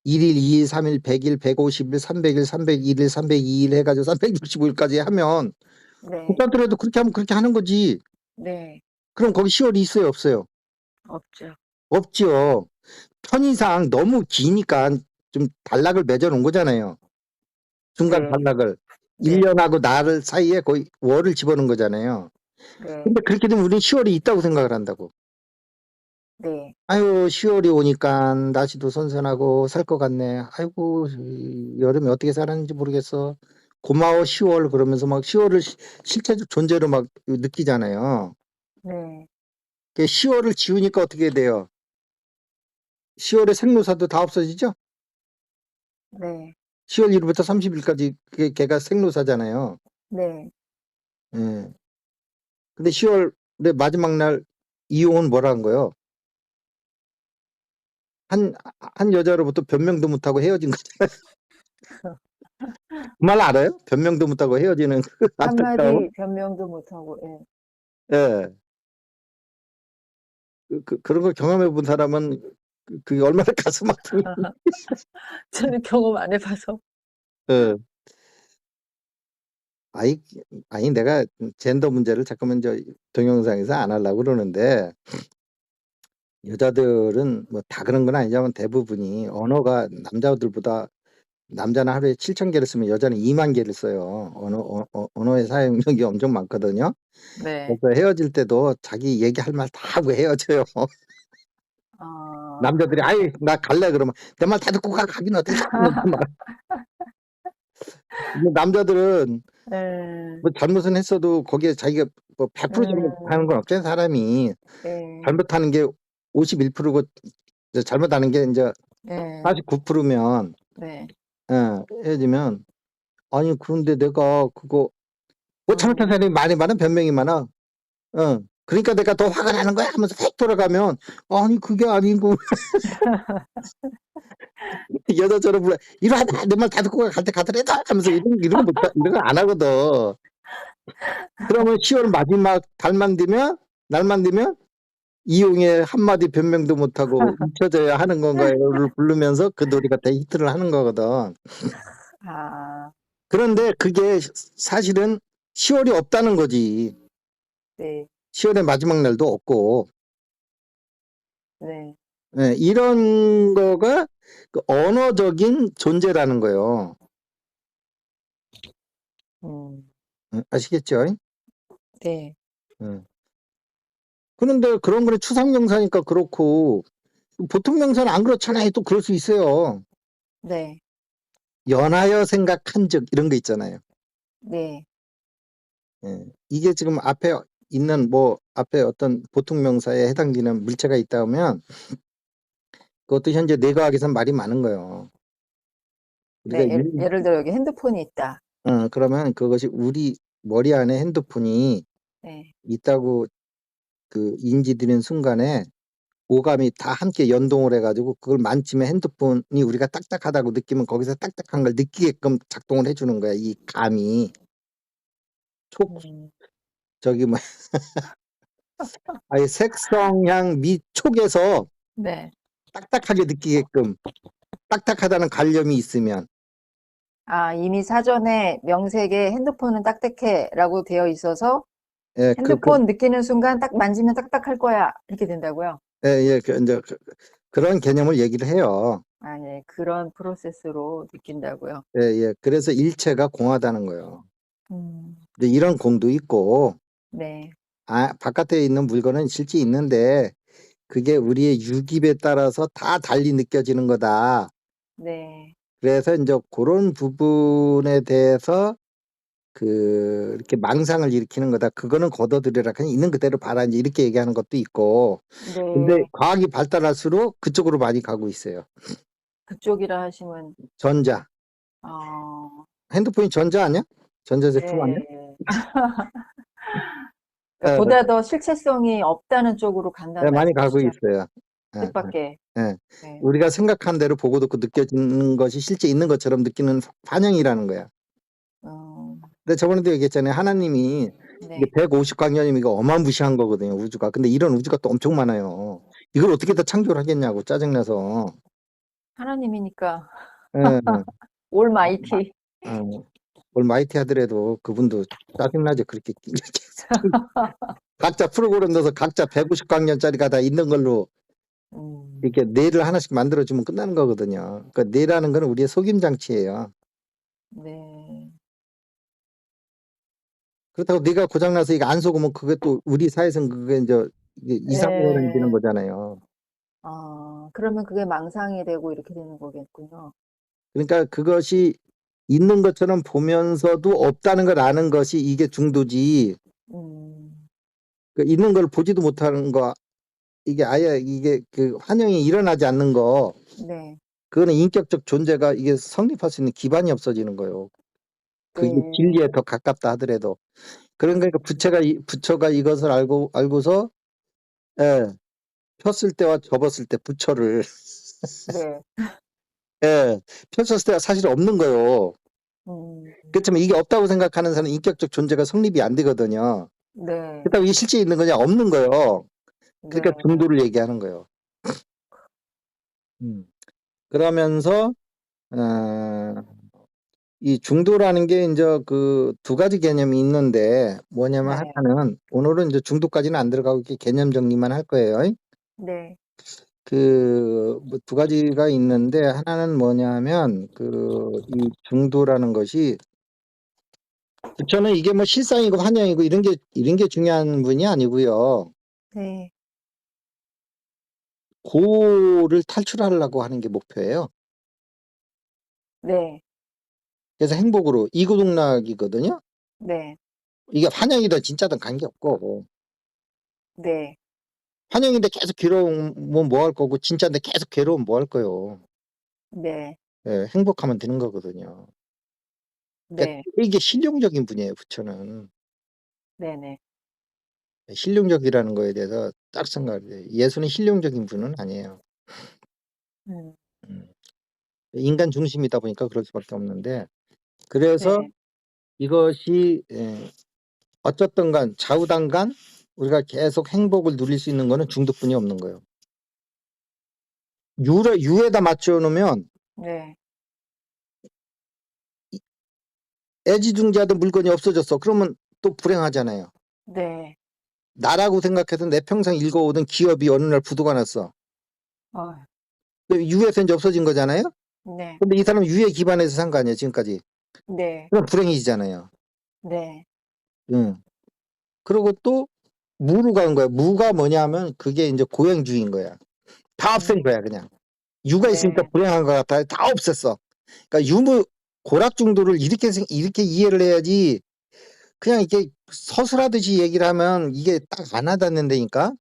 1일, 2일, 3일, 100일, 150일, 300일, 301일, 302일 해가지고 365일까지 하면 네. 구찬틀에도 그렇게 하면 그렇게 하는 거지. 네. 그럼 거기 10월이 있어요, 없어요? 없죠. 없죠. 편의상 너무 기니까 좀 단락을 맺어 놓은 거잖아요. 중간 네. 단락을. 네. 1년하고 나를 사이에 거의 월을 집어넣은 거잖아요. 네. 근데 그렇게 되면 우리는 10월이 있다고 생각을 한다고. 네. 아유, 10월이 오니까 날씨도 선선하고 살 것 같네. 아이고, 여름에 어떻게 살았는지 모르겠어. 고마워, 10월. 그러면서 막 10월을 실체적 존재로 막 느끼잖아요. 네. 10월을 지우니까 어떻게 돼요? 10월의 생로사도 다 없어지죠? 네. 10월 1일부터 30일까지 걔가 생로사잖아요. 네. 예. 근데 10월의 마지막 날 이용은 뭐라는 거예요? 한 여자로부터 변명도 못하고 헤어진 거잖아요. 그 말 알아요? 변명도 못하고 헤어지는 그 안타까움? 한마디 변명도 못하고, 예. 예. 그런 걸 경험해 본 사람은 그게 얼마나 가슴 아픈. 저는 경험 안 해봐서. 예. 아이, 아니, 내가 젠더 문제를 자꾸만 동영상에서 안 하려고 그러는데, 여자들은 뭐 다 그런 건 아니지만 대부분이 언어가 남자들보다 남자는 하루에 7,000개를 쓰면 여자는 2만 개를 써요. 언어의 사용력이 엄청 많거든요. 네. 그래서 헤어질 때도 자기 얘기할 말 다 하고 헤어져요. 아, 남자들이 아이 나 갈래 그러면 내 말 다 듣고 가긴 어떻게 하는데 막. 근데 남자들은 예. 뭐 잘못은 했어도 거기에 자기가 뭐 100% 잘못하는 건 없잖아요. 사람이 예. 잘못하는 게 51%고 잘못하는 게 이제 예. 49%면 네. 헤어지면 아니 그런데 내가 그거 뭐 잘못한 음. 사람이 많은 변명이 많아. 그러니까 내가 더 화가 나는 거야 하면서 휙 돌아가면 아니 그게 아니고 여자처럼 불러 일어나 내 말 다 듣고 갈 때 가더라도 하면서 이런 거 안 하거든. 그러면 10월 마지막 날만 되면 이용의 한마디 변명도 못하고 잊혀져야 하는 건가요를 부르면서 그 노래가 히트를 하는 거거든. 아, 그런데 그게 사실은 10월이 없다는 거지. 네. 10월의 마지막 날도 없고. 네. 예, 이런 거가 그 언어적인 존재라는 거예요. 음. 아시겠죠? 네. 예. 그런데 그런 거는 추상 명사니까 그렇고 보통 명사는 안 그렇잖아요. 또 그럴 수 있어요. 네. 연하여 생각한 적 이런 거 있잖아요. 네. 예. 이게 지금 앞에 있는 앞에 어떤 보통 명사에 해당되는 물체가 있다 면 그것도 현재 뇌과학에서는 말이 많은 거예요. 우리가 네. 예를 들어 여기 핸드폰이 있다. 그러면 그것이 우리 머리 안에 핸드폰이 네. 있다고 그 인지되는 순간에 오감이 다 함께 연동을 해가지고 그걸 만지면 핸드폰이 우리가 딱딱하다고 느끼면 거기서 딱딱한 걸 느끼게끔 작동을 해주는 거야. 이 감이 촉 음. 저기 뭐 아예 색성향 미 촉에서 네. 딱딱하게 느끼게끔 딱딱하다는 관념이 있으면 아, 이미 사전에 명색에 핸드폰은 딱딱해라고 되어 있어서 예, 핸드폰 느끼는 순간 딱 만지면 딱딱할 거야. 이렇게 된다고요? 예, 예, 이제 그런 개념을 얘기를 해요. 아, 예. 그런 프로세스로 느낀다고요. 예, 예. 그래서 일체가 공하다는 거예요. 음, 근데 이런 공도 있고, 네, 바깥에 있는 물건은 실제 있는데, 그게 우리의 유깁에 따라서 다 달리 느껴지는 거다. 네, 그래서 이제 그런 부분에 대해서 이렇게 망상을 일으키는 거다. 그거는 걷어들여라. 그냥 있는 그대로 봐라. 이제 이렇게 얘기하는 것도 있고. 근데 네. 과학이 발달할수록 그쪽으로 많이 가고 있어요. 그쪽이라 하시면, 전자. 핸드폰이 전자 아니야? 전자 제품 아니야? 네. 그러니까 예, 보다 더 실체성이 없다는 쪽으로 예, 간다는 많이 가고 말씀이시죠? 있어요. 예, 뜻밖의. 예, 예. 네. 우리가 생각한 대로 보고 듣고 느껴지는 것이 실제 있는 것처럼 느끼는 환영이라는 거야. 근데 저번에도 얘기했잖아요. 하나님이 이게 네. 150광년이면 이거 어마무시한 거거든요. 우주가. 근데 이런 우주가 또 엄청 많아요. 이걸 어떻게 다 창조를 하겠냐고 짜증나서. 하나님이니까 예, 올마이티. 어, 뭘 마이티 하더라도 그분도 짜증나죠. 그렇게 각자 프로그램 넣어서 각자 150광년짜리가 다 있는 걸로 음, 이렇게 뇌를 하나씩 만들어주면 끝나는 거거든요. 그러니까 뇌라는 거는 우리의 속임 장치예요. 네. 그렇다고 뇌가 고장나서 이거 안 속으면 그게 또 우리 사회에서는 그게 이제 이게 이상으로 되는 예. 거잖아요. 그러면 그게 망상이 되고 이렇게 되는 거겠군요. 그러니까 그것이 있는 것처럼 보면서도 없다는 걸 아는 것이 이게 중도지. 음, 그 있는 걸 보지도 못하는 거, 이게 아예 이게 그 환영이 일어나지 않는 거, 네. 그거는 인격적 존재가 이게 성립할 수 있는 기반이 없어지는 거예요. 그게 진리에 네. 더 가깝다 하더라도. 그런 음, 거니까 부처가 이것을 알고서, 예, 폈을 때와 접었을 때 부처를, 네. 예, 폈을 때가 사실 없는 거예요. 음, 그렇지만 이게 없다고 생각하는 사람은 인격적 존재가 성립이 안 되거든요. 네. 그렇다고 이게 실제 있는 거냐? 없는 거예요. 그러니까 네. 중도를 얘기하는 거예요. 음. 그러면서 이 중도라는 게 이제 그 두 가지 개념이 있는데 뭐냐면 네. 하나는 오늘은 이제 중도까지는 안 들어가고 이렇게 개념 정리만 할 거예요. 네. 그뭐두 가지가 있는데 하나는 뭐냐면 이 중도라는 것이 부처는 이게 뭐 실상이고 환영이고 이런 게 중요한 분이 아니고요. 네. 고를 탈출하려고 하는 게 목표예요. 네. 그래서 행복으로 이구동락이거든요. 네. 이게 환영이든 진짜든 관계없고 네. 환영인데 계속 괴로우면 뭐 할 거고 진짜인데 계속 괴로우면 뭐 할 거요. 네. 예, 행복하면 되는 거거든요. 그러니까 네. 이게 실용적인 분이에요. 부처는. 네네. 실용적이라는 거에 대해서 딱 생각을 해요. 예수는 실용적인 분은 아니에요. 음, 음. 인간 중심이다 보니까 그럴 수밖에 없는데 그래서 네. 이것이 어쨌든 간 좌우단간 우리가 계속 행복을 누릴 수 있는 거는 중도뿐이 없는 거예요. 유에다 맞춰 놓으면 네. 애지중지하던 물건이 없어졌어. 그러면 또 불행하잖아요. 네. 나라고 생각해서 내 평생 읽어오던 기업이 어느 날 부도가 났어. 어, 유에서 이제 없어진 거잖아요. 네. 근데 이 사람은 유에 기반해서 산 거 아니에요, 지금까지. 네. 그럼 불행이잖아요. 네. 응. 그리고 또 무로 가는 거야. 무가 뭐냐면 그게 이제 고행주의인 거야. 다 없앤 거야, 그냥. 유가 있으니까 네. 불행한 것 같아. 다 없앴어. 그러니까 유무 고락중도를 이렇게 이해를 해야지. 그냥 이렇게 서술하듯이 얘기를 하면 이게 딱 안 와닿는다니까.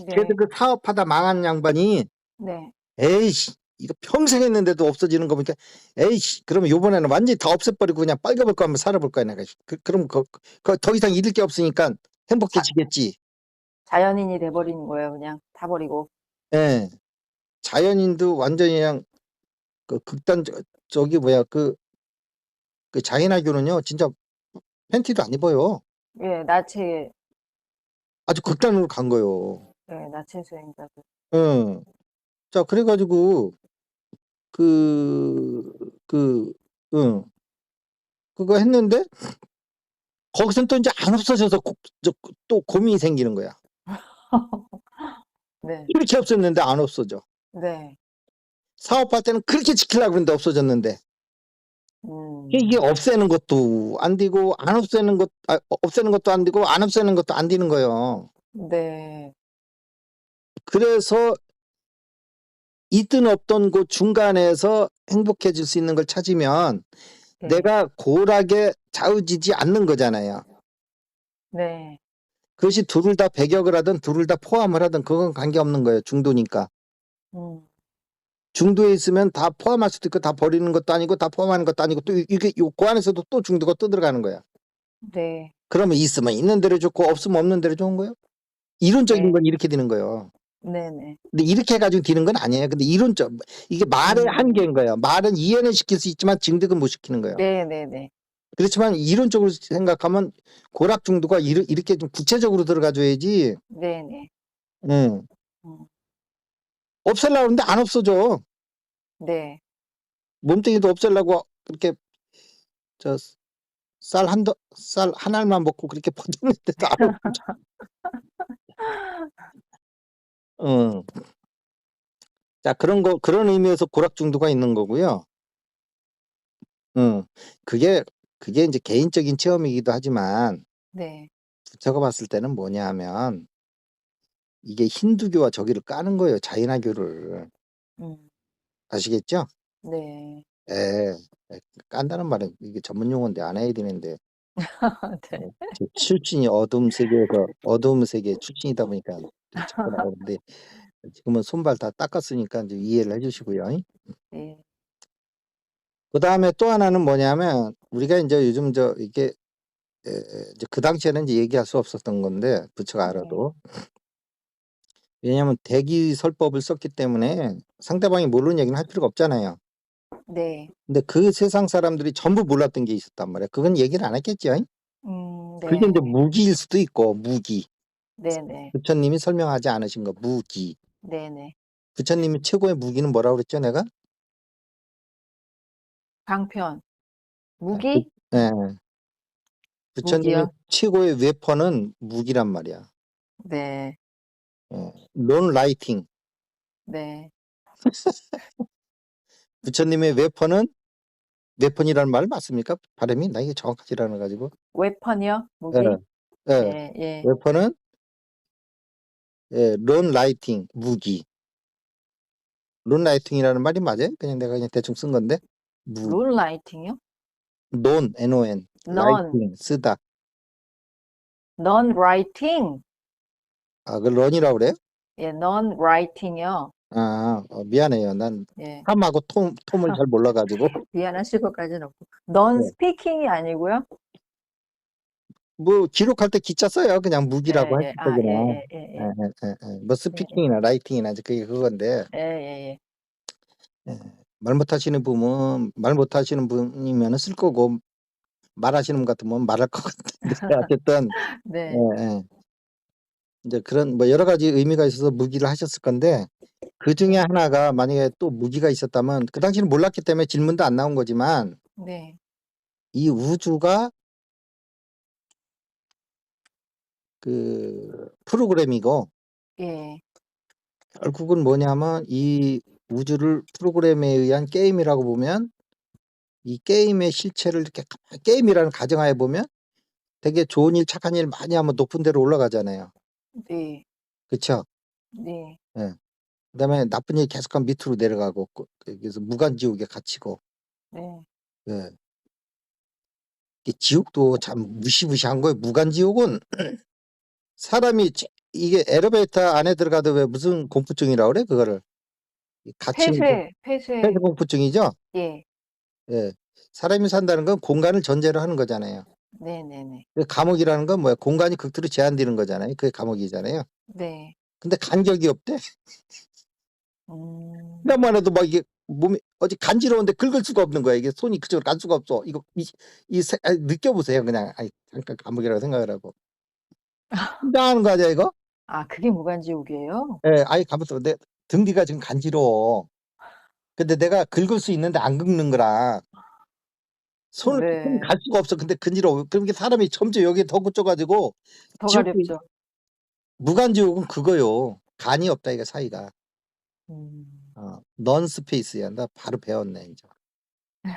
그래서 네. 그 사업하다 망한 양반이 네. 에이씨 이거 평생 했는데도 없어지는 거 보니까 에이씨 그러면 요번에는 완전히 다 없애버리고 그냥 빨가볼 거 한번 살아볼 거야 내가. 그럼 더 이상 잃을 게 없으니까 자, 행복해지겠지. 자연인이 돼버리는 거예요. 그냥 다 버리고. 예. 자연인도 완전히 그냥 극단 저기 뭐야 그 자연학교는요 진짜 팬티도 안 입어요. 예, 나체, 아주 극단으로 간 거예요. 예, 나체 수행자들. 응. 자 그래가지고 그 그 응. 그거 했는데 거기선 또 이제 안 없어져서 또 고민이 생기는 거야. 네. 이렇게 없었는데 안 없어져. 네. 사업할 때는 그렇게 지키려고 그러는데 없어졌는데. 이게 없애는 것도 안 되고 안 없애는 것 없애는 것도 안 되고 안 없애는 것도 안 되는 거예요. 네. 그래서 있든 없던 그 중간에서 행복해질 수 있는 걸 찾으면 네. 내가 고락에 좌우지지 않는 거잖아요. 네. 그것이 둘을 다 배격을 하든 둘을 다 포함을 하든 그건 관계없는 거예요. 중도니까. 음. 중도에 있으면 다 포함할 수도 있고 다 버리는 것도 아니고 다 포함하는 것도 아니고 또 이게 그 안에서도 또 중도가 또 들어가는 거야. 네. 그러면 있으면 있는 대로 좋고 없으면 없는 대로 좋은 거예요. 이론적인 네. 건 이렇게 되는 거예요. 네네. 근데 이렇게 해가지고 되는 건 아니에요. 근데 이론적 이게 말의 한계인 거예요. 말은 이해는 시킬 수 있지만 증득은 못 시키는 거예요. 네네네. 그렇지만 이론적으로 생각하면 고락 중도가 이렇게 좀 구체적으로 들어가줘야지. 네네. 응. 음. 없애려고 하는데 안 없어져. 네. 몸뚱이도 없애려고 그렇게 저 쌀 한 알만 먹고 그렇게 버텼는데도 안 없어져. 응. 자, 그런 의미에서 고락 중도가 있는 거고요. 응. 그게 이제 개인적인 체험이기도 하지만 네. 부처가 봤을 때는 뭐냐 하면 이게 힌두교와 저기를 까는 거예요. 자이나교를. 음. 아시겠죠? 네. 예. 깐다는 말은 이게 전문 용어인데 안 해야 되는데 네. 제 출신이 어둠 세계 출신이다 보니까 자꾸 나오는데 지금은 손발 다 닦았으니까 이제 이해를 해주시고요. 네. 그다음에 또 하나는 뭐냐면 우리가 이제 요즘 이게 이제 그 당시에는 이제 얘기할 수 없었던 건데 부처가 네. 알아도 왜냐하면 대기설법을 썼기 때문에 상대방이 모르는 얘기는 할 필요가 없잖아요. 네. 근데 그 세상 사람들이 전부 몰랐던 게 있었단 말이에요. 그건 얘기를 안 했겠죠. 그게 네. 이제 무기일 수도 있고 무기. 네네. 부처님이 설명하지 않으신 거 무기. 네네. 부처님이 최고의 무기는 뭐라고 그랬죠, 내가? 방편. 부, 무기? 예, 부처님이 무기요? 최고의 웨폰은 무기란 말이야. 네. 론 라이팅. 네. 부처님의 웨폰이라는 말 맞습니까? 발음이 나 이게 정확하지 않아 가지고. 웨펀이요? 예, 무기? 예. 예, 예. 웨폰은 론 라이팅 무기. 론 라이팅이라는 말이 맞아요? 그냥 대충 쓴 건데. 론 라이팅이요? 논 NON 넌, 라이팅 쓰다. 넌 라이팅? 그 런이라고 그래요? 예, 넌 라이팅이요. 미안해요. 난 예. 탐하고 톰을 잘 몰라가지고. 미안하실 것까지는 없고. 넌 네. 스피킹이 아니고요? 뭐 기록할 때 기자 써요. 그냥 예, 무기라고 예. 하실 때 아, 예, 그냥. 예, 예, 예, 예. 예, 예, 예. 뭐 예, 예. 스피킹이나 라이팅이나 이제 그게 그건데. 예, 예, 예. 말 못하시는 분은 말 못하시는 분이면 쓸 거고 말하시는 분 같으면 말할 것 같은데 어쨌든 네. 예, 예. 이제 그런 뭐 여러 가지 의미가 있어서 무기를 하셨을 건데 그 중에 네. 하나가 만약에 또 무기가 있었다면 그 당시는 몰랐기 때문에 질문도 안 나온 거지만 네. 이 우주가 그 프로그램이고 예. 결국은 뭐냐면 이 우주를 프로그램에 의한 게임이라고 보면 이 게임의 실체를 이렇게 게임이라는 가정하에 보면 되게 좋은 일 착한 일 많이 하면 높은 데로 올라가잖아요. 네. 그쵸? 네. 예. 그다음에 나쁜 일 계속하면 밑으로 내려가고 그래서 무간지옥에 갇히고 네. 예. 이 지옥도 참 무시무시한 거예요. 무간지옥은 사람이 이게 엘리베이터 안에 들어가도 왜 무슨 공포증이라고 그래 그거를 갇히는 폐쇄. 폐쇄공포증이죠. 예. 예. 사람이 산다는 건 공간을 전제로 하는 거잖아요. 네네네. 감옥이라는 건 뭐야? 공간이 극도로 제한되는 거잖아요. 그게 감옥이잖아요. 네. 근데 간격이 없대. 음, 그냥만 해도 막 이게 몸이 어디 간지러운데 긁을 수가 없는 거야. 이게 손이 그쪽으로 갈 수가 없어. 이거 느껴보세요. 그냥 잠깐 감옥이라고 생각을 하고. 긴장하는 거 아니야 이거? 아, 그게 무간지옥이에요? 예, 가만있어. 내 등 뒤가 지금 간지러워. 근데 내가 긁을 수 있는데 안 긁는 거라. 손이 네. 갈 수가 없어. 근데 근지러워. 그러니까 사람이 점점 여기에 더 꽂혀가지고 더 지옥도 가렵죠. 무간지옥은 그거요. 간이 없다 이거 사이가. 음. 넌 스페이스야. 나 바로 배웠네 인제.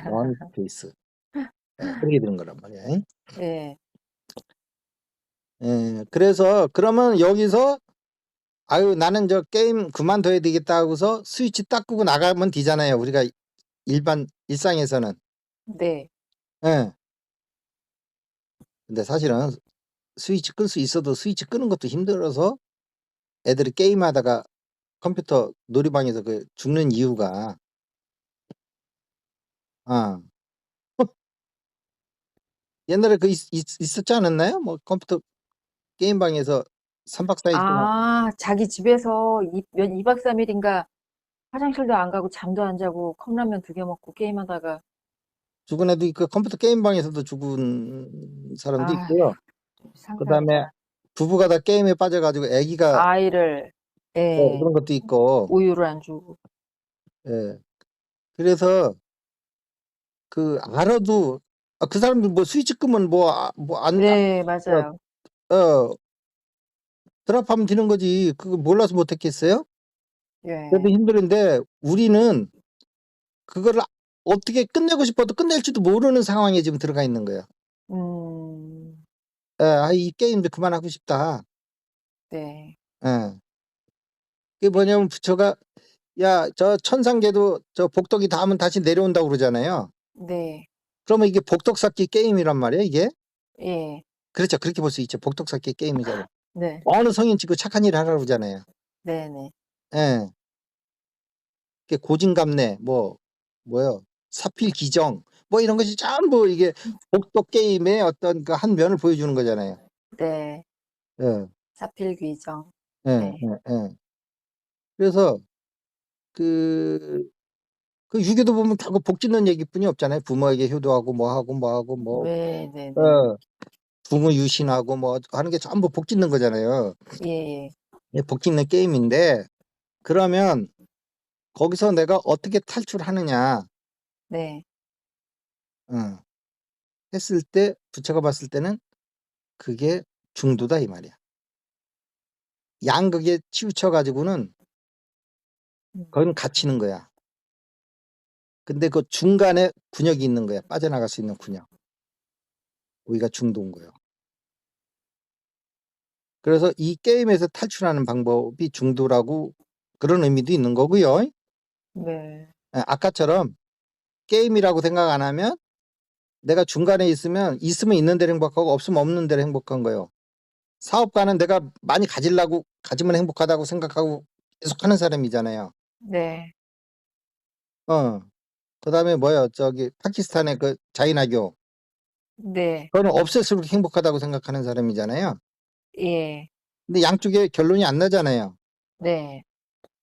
넌 스페이스. 예 그렇게 되는 거란 말이야. 예. 예. 그래서 그러면 여기서 '아유 나는 저 게임 그만둬야 되겠다.' 하고서 스위치 딱 끄고 나가면 되잖아요 우리가 일반 일상에서는. 네. 예. 근데 사실은 스위치 끌 수 있어도 스위치 끄는 것도 힘들어서 애들이 게임하다가 컴퓨터 놀이방에서 그 죽는 이유가 어. 옛날에 그 있었지 않았나요? 뭐 컴퓨터 게임방에서 3박 4일 동안 자기 집에서 2박 3 일인가 화장실도 안 가고 잠도 안 자고 컵라면 2개 먹고 게임하다가 죽은 애도 있고 컴퓨터 게임방에서도 죽은 사람도 아휴 있고요. 그다음에 상상이다. 부부가 다 게임에 빠져 가지고 애기가 아이를 예. 그런 것도 있고. 우유를 안 주고. 예. 그래서 알아도 그 사람들 뭐 스위치 끄면 뭐 안 네, 어 맞아요. 어 드랍하면 되는 거지. 그거 몰라서 못 했겠어요? 그래도 예. 힘들은데 우리는 그거를 어떻게 끝내고 싶어도 끝낼지도 모르는 상황에 지금 들어가 있는 거예요. 음. 예. '아 이 게임 좀 그만하고 싶다.' 네. 예. 그게 뭐냐면 부처가 "야 저 천상계도 저 복덕이 닿으면 다시 내려온다."고 그러잖아요. 네. 그러면 이게 복덕 쌓기 게임이란 말이에요 이게? 예. 그렇죠. 그렇게 볼 수 있죠. 복덕 쌓기 게임이잖아요. 네. 어느 성인 치고 착한 일을 하라고 그러잖아요. 네네. 예. 그게 고진감래 뭐요 사필기정 뭐 이런 것이 전부 이게 복덕 게임의 어떤 그 한 면을 보여주는 거잖아요. 네. 예. 사필귀정. 예 네. 예. 그래서 그 유교도 보면 결국 복 짓는 얘기뿐이 없잖아요. 부모에게 효도하고 뭐 하고 뭐 하고 뭐 네 네네. 어 부모 유신하고 뭐 하는 게 전부 복 짓는 거잖아요. 예예. 예 복 짓는 게임인데 그러면 거기서 내가 어떻게 탈출하느냐 네. 어 했을 때 부처가 봤을 때는 그게 중도다 이 말이야. 양극에 치우쳐 가지고는 음. 거기는 갇히는 거야. 근데 그 중간에 군역이 있는 거야. 빠져나갈 수 있는 군역. 거기가 중도인 거예요. 그래서 이 게임에서 탈출하는 방법이 중도라고 그런 의미도 있는 거고요. 네. 예 아까처럼 게임이라고 생각 안 하면 내가 중간에 있으면 있는 대로 행복하고 없으면 없는 대로 행복한 거예요. 사업가는 내가 많이 가지면 행복하다고 생각하고 계속하는 사람이잖아요. 네. 어. 그다음에 뭐야 저기 파키스탄의 그 자이나교 네. 그거는 없앨수록 행복하다고 생각하는 사람이잖아요. 예. 근데 양쪽에 결론이 안 나잖아요. 네.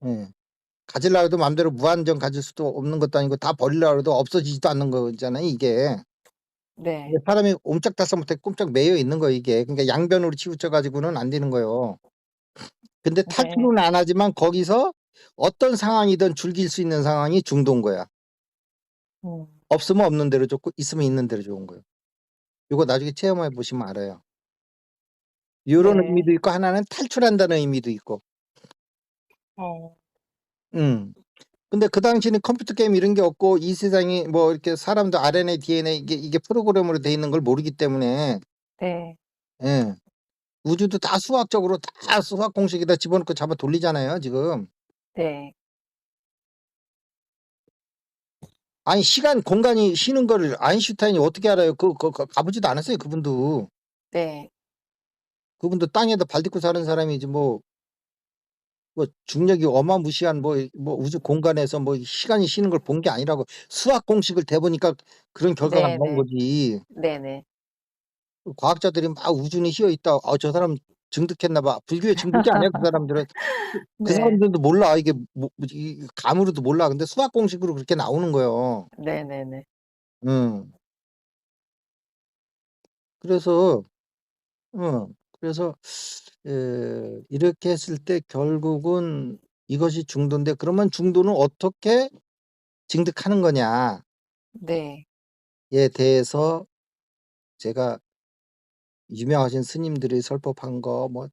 예. 가지려고 해도 마음대로 무한정 가질 수도 없는 것도 아니고 다 버리려고 해도 없어지지도 않는 거잖아요 이게. 이게 네. 사람이 옴짝달싹 못해 꼼짝 매여 있는 거예요 이게. 그러니까 양변으로 치우쳐 가지고는 안 되는 거예요. 근데 네. 탈출은 안 하지만 거기서 어떤 상황이든 즐길 수 있는 상황이 중도인 거야. 음. 없으면 없는 대로 좋고 있으면 있는 대로 좋은 거예요. 요거 나중에 체험해 보시면 알아요. 요런 네. 의미도 있고 하나는 탈출한다는 의미도 있고. 어. 음. 근데 그 당시에는 컴퓨터 게임 이런 게 없고 이 세상이 뭐 이렇게 사람도 RNA, DNA 이게 프로그램으로 돼 있는 걸 모르기 때문에 네. 예. 우주도 다 수학적으로 다 수학 공식에다 집어넣고 잡아 돌리잖아요, 지금. 네. 아니 시간, 공간이 쉬는 거를 아인슈타인이 어떻게 알아요? 가 보지도 않았어요, 그분도. 네. 그분도 땅에다 발 딛고 사는 사람이지 뭐 중력이 어마무시한 우주 공간에서 뭐 시간이 쉬는 걸 본 게 아니라고 수학 공식을 대 보니까 그런 결과가 나온 네네. 거지. 네네. 과학자들이 막 "우주는 휘어 있다." 저 사람 증득했나 봐. 불교의 증득이 아니야 그 사람들은. 그 네. 사람들도 몰라. 이게 이 감으로도 몰라. 근데 수학 공식으로 그렇게 나오는 거예요. 네네네. 음. 그래서 그래서 이렇게 했을 때 결국은 이것이 중도인데 그러면 중도는 어떻게 증득하는 거냐에 네. 대해서 제가 유명하신 스님들이 설법한 거 뭐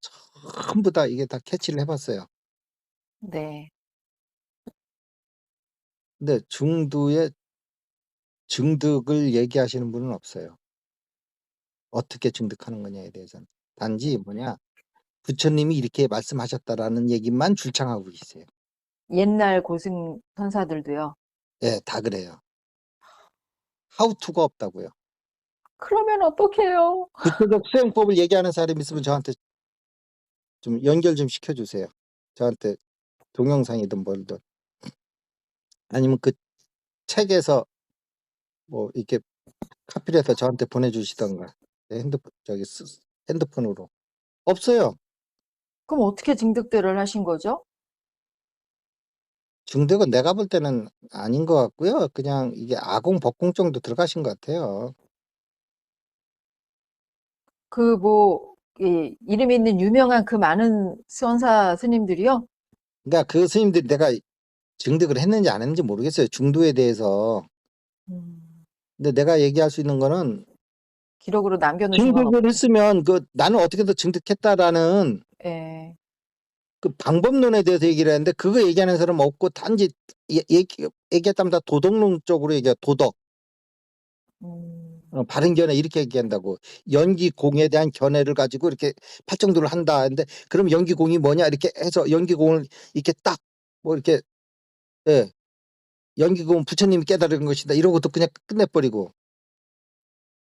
전부 다 이게 다 캐치를 해 봤어요. 네. 근데 중도의 증득을 얘기하시는 분은 없어요. 어떻게 증득하는 거냐에 대해서는. 단지 뭐냐, 부처님이 이렇게 말씀하셨다라는 얘기만 줄창하고 계세요. 옛날 고승 선사들도요. 예, 다 그래요. 하우투가 없다고요. 그러면 어떡해요? 구체적 수행법을 얘기하는 사람이 있으면 저한테 좀 연결 좀 시켜주세요. 저한테 동영상이든 뭘든. 아니면 그 책에서 뭐 이렇게 카피해서 저한테 보내주시던가. 내 핸드폰으로. 없어요. 그럼 어떻게 증득들을 하신 거죠? 중득은 내가 볼 때는 아닌 것 같고요. 그냥 이게 아공 법공 정도 들어가신 것 같아요. 그 뭐, 이름 있는 유명한 그 많은 선사 스님들이요? 그러니까 그 스님들이 내가 증득을 했는지 안 했는지 모르겠어요. 중도에 대해서. 음, 근데 내가 얘기할 수 있는 거는 기록으로 남겨놓으신 건 증득을 없고. 했으면 그 나는 어떻게든 증득했다라는 예, 그 방법론에 대해서 얘기를 했는데 그거 얘기하는 사람 없고 단지 얘기했다면 다 도덕론 쪽으로 얘기해. 도덕. 음, 바른 견해 이렇게 얘기한다고. 연기공에 대한 견해를 가지고 이렇게 팔정도를 한다. 근데 그럼 연기공이 뭐냐 이렇게 해서 연기공을 이렇게 딱 뭐 이렇게 예. 연기공은 부처님이 깨달은 것이다. 이러고도 그냥 끝내버리고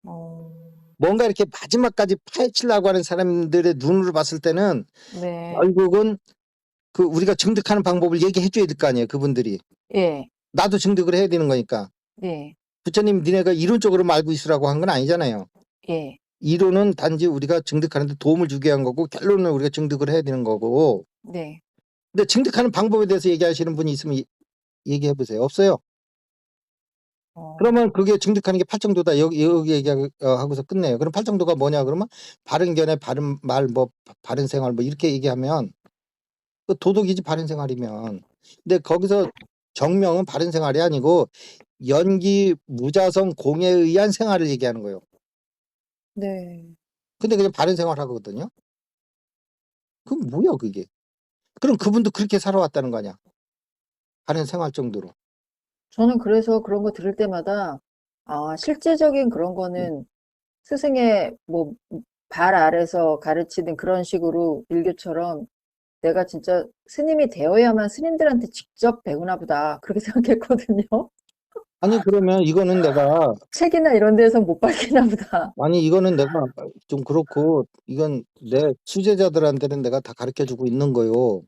어, 뭔가 이렇게 마지막까지 파헤치려고 하는 사람들의 눈으로 봤을 때는 네, 결국은 그 우리가 증득하는 방법을 얘기해 줘야 될 거 아니에요. 그분들이. 예, 나도 증득을 해야 되는 거니까. 예, 부처님 니네가 이론적으로만 알고 있으라고 한 건 아니잖아요. 예, 이론은 단지 우리가 증득하는 데 도움을 주게 한 거고 결론은 우리가 증득을 해야 되는 거고. 네, 근데 증득하는 방법에 대해서 얘기하시는 분이 있으면 얘기해 보세요. 없어요. 어, 그러면 그게 증득하는 게 팔정도다. 여기 얘기하고서 끝내요. 그럼 팔정도가 뭐냐 그러면 바른 견해, 바른 말, 뭐 바른 생활 뭐 이렇게 얘기하면 그 도덕이지 바른 생활이면. 근데 거기서 정명은 바른 생활이 아니고 연기 무자성 공에 의한 생활을 얘기하는 거예요. 네. 근데 그냥 바른 생활 하거든요. 그럼 뭐야 그게? 그럼 그분도 그렇게 살아왔다는 거 아니야? 바른 생활 정도로. 저는 그래서 그런 거 들을 때마다, 실제적인 그런 거는 스승의 뭐, 발 아래서 가르치는 그런 식으로 일교처럼 내가 진짜 스님이 되어야만 스님들한테 직접 배우나 보다. 그렇게 생각했거든요. 아니 그러면 이거는 내가 책이나 이런 데서 못 밝히나 보다. 좀 그렇고 이건 내 수제자들한테는 내가 다 가르쳐 주고 있는 거요.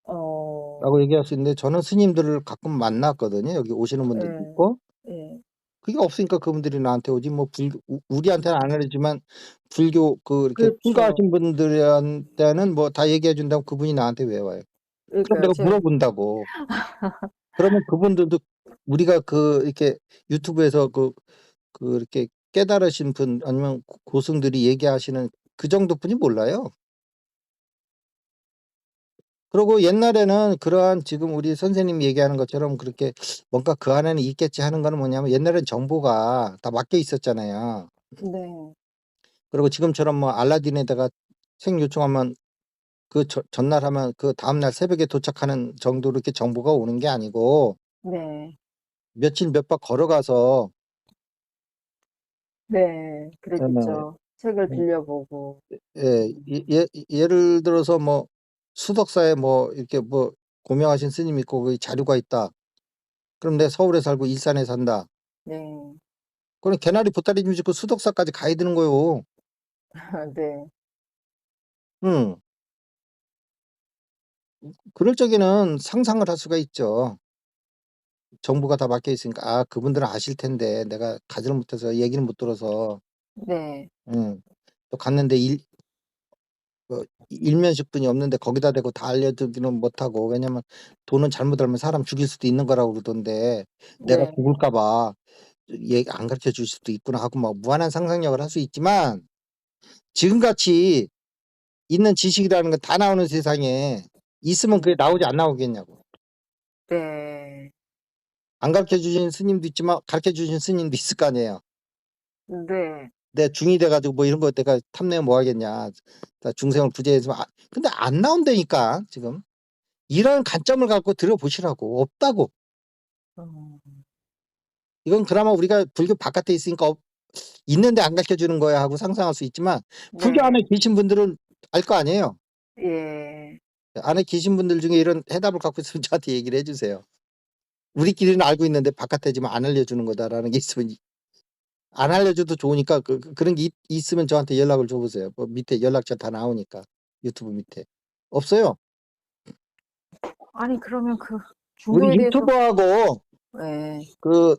어, 라고 얘기할 수 있는데 저는 스님들을 가끔 만났거든요. 여기 오시는 분들도 예, 있고. 예, 그게 없으니까 그분들이 나한테 오지. 뭐 우리한테는 안 알려지만 불교 그 이렇게 그렇죠. 출가하신 분들한테는 뭐 다 얘기해 준다고 그분이 나한테 왜 와요? 그럼 그러니까요. 내가 물어본다고. 그러면 그분들도 우리가 그 이렇게 유튜브에서 그 이렇게 깨달으신 분 아니면 고승들이 얘기하시는 그 정도뿐이 몰라요. 그리고 옛날에는 그러한 지금 우리 선생님이 얘기하는 것처럼 그렇게 뭔가 그 안에는 있겠지 하는 거는 뭐냐면 옛날엔 정보가 다 막혀 있었잖아요. 네, 그리고 지금처럼 뭐 알라딘에다가 생 요청하면 그 전날 하면 그 다음날 새벽에 도착하는 정도로 이렇게 정보가 오는 게 아니고 네, 며칠 몇 박 걸어가서 네, 예, 그랬죠. 책을 빌려보고. 예, 예를 들어서 뭐 수덕사에 뭐 이렇게 뭐 고명하신 스님 있고 거기 자료가 있다. 그럼 내가 서울에 살고 일산에 산다. 네, 그럼 개나리 보따리 좀 싣고 수덕사까지 가야 되는 거요. 네, 응. 그럴 적에는 상상을 할 수가 있죠. 정보가 다 막혀 있으니까 아 그분들은 아실 텐데 내가 가지를 못해서 얘기를 못 들어서 네, 응. 또 갔는데 뭐 일면식분이 없는데 거기다 대고 다 알려주기는 못하고 왜냐면 돈은 잘못 알면 사람 죽일 수도 있는 거라고 그러던데 내가 네, 죽을까 봐 얘기 안 가르쳐 줄 수도 있구나 하고 막 무한한 상상력을 할 수 있지만 지금같이 있는 지식이라는 건 다 나오는 세상에 있으면 그게 나오지 안 나오겠냐고. 네, 안 가르쳐 주신 스님도 있지만 가르쳐 주신 스님도 있을 거 아니에요. 네, 내 중이 돼가지고 뭐 이런 거 내가 탐내면 뭐 하겠냐. 나 중생을 구제해서 근데 안 나온다니까 지금. 이런 관점을 갖고 들어보시라고. 없다고. 어, 이건 그나마 우리가 불교 바깥에 있으니까 있는데 안 가르쳐 주는 거야 하고 상상할 수 있지만 불교 안에 네, 계신 분들은 알 거 아니에요. 예. 안에 계신 분들 중에 이런 해답을 갖고 있으면 저한테 얘기를 해주세요. 우리끼리는 알고 있는데 바깥에 지금 안 알려주는 거다라는 게 있으면 안 알려줘도 좋으니까 그런 게 있으면 저한테 연락을 줘보세요. 뭐 밑에 연락처 다 나오니까 유튜브 밑에 없어요. 아니, 그러면 그 우리 중도에 대해서, 유튜버하고 예, 그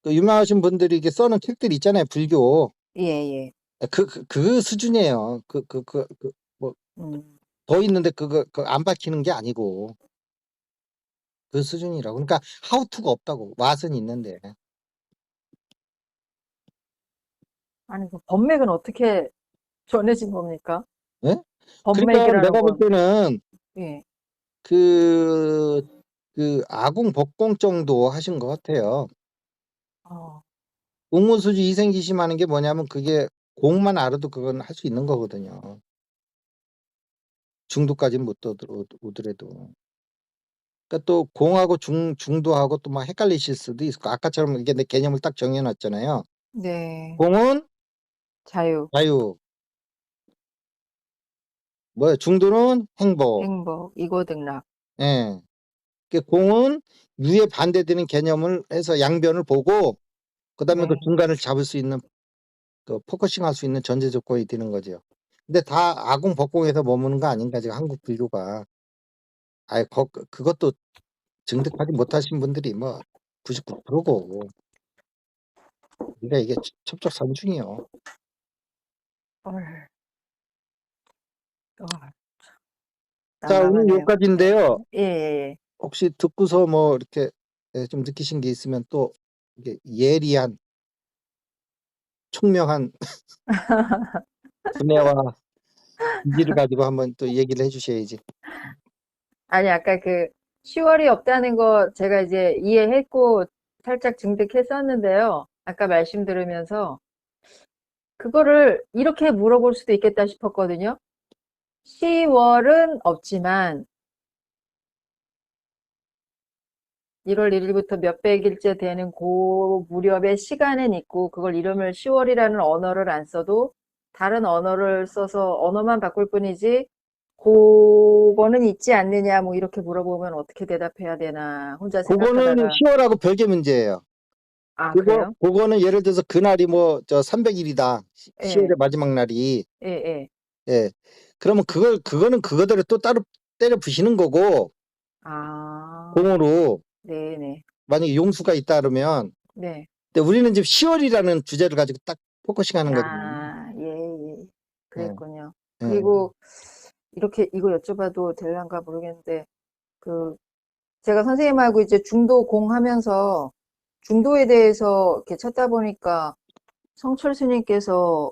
유명하신 분들이 이렇게 써놓은 책들 있잖아요. 불교 예, 예. 그 수준이에요. 뭐 음, 더 있는데 그거 안 밝히는 게 아니고 그 수준이라고. 그러니까 하우투가 없다고. 왓은 있는데. 아니, 그 법맥은 어떻게 전해진 겁니까? 예? 그러니까 법맥이라는 내가 볼 건, 때는 예, 그, 아궁 법공 정도 하신 것 같아요. 어, 공무수지 이생기심하는 게 뭐냐면 그게 공만 알아도 그건 할 수 있는 거거든요. 중도까지는 못 오더라도. 그러니까 또 공하고 중도하고 또 막 헷갈리실 수도 있고 아까처럼 이게 내 개념을 딱 정해놨잖아요. 네, 공은 자유, 자유, 뭐야 중도는 행복. 행복, 이고등락, 예. 그 공은 유에 반대되는 개념을 해서 양변을 보고 그다음에 그 네. 중간을 잡을 수 있는 그 포커싱 할 수 있는 전제 조건이 되는 거죠. 근데 다 아궁 법공에서 머무는 거 아닌가 지금 한국 불교가. 아예 그것도 증득하지 못하신 분들이 뭐 99%고 우리가 이게 첩첩산중이요. 헐, 어, 자 오늘 난감하네요. 여기까지인데요. 예, 예, 혹시 듣고서 뭐 이렇게 좀 느끼신 게 있으면 또 이게 예리한 총명한 두뇌와 인지를 가지고 한번 또 얘기를 해주셔야지. 아니, 아까 그 10월이 없다는 거 제가 이제 이해했고 살짝 증득했었는데요. 아까 말씀 들으면서 그거를 이렇게 물어볼 수도 있겠다 싶었거든요. 10월은 없지만 1월 1일부터 몇백일째 되는 그 무렵의 시간은 있고 그걸 이름을 10월이라는 언어를 안 써도 다른 언어를 써서 언어만 바꿀 뿐이지 그거는 있지 않느냐 뭐 이렇게 물어보면 어떻게 대답해야 되나 혼자 그거는 생각하다가 10월하고 별개 문제예요. 아, 그래요? 그거는 예를 들어서 그날이 뭐 저 300일이다. 10월의 예, 마지막 날이. 예, 예. 예. 그러면 그거는 그거대로 또 따로 때려 부시는 거고 아, 공으로 네네. 만약에 용수가 있다 그러면 네. 근데 우리는 지금 10월이라는 주제를 가지고 딱 포커싱 하는 거거든요. 아, 예, 예. 예. 그랬군요. 예. 그리고 이렇게 이거 여쭤봐도 될란가 모르겠는데 그 제가 선생님하고 이제 중도 공하면서 중도에 대해서 이렇게 찾다 보니까 성철 스님께서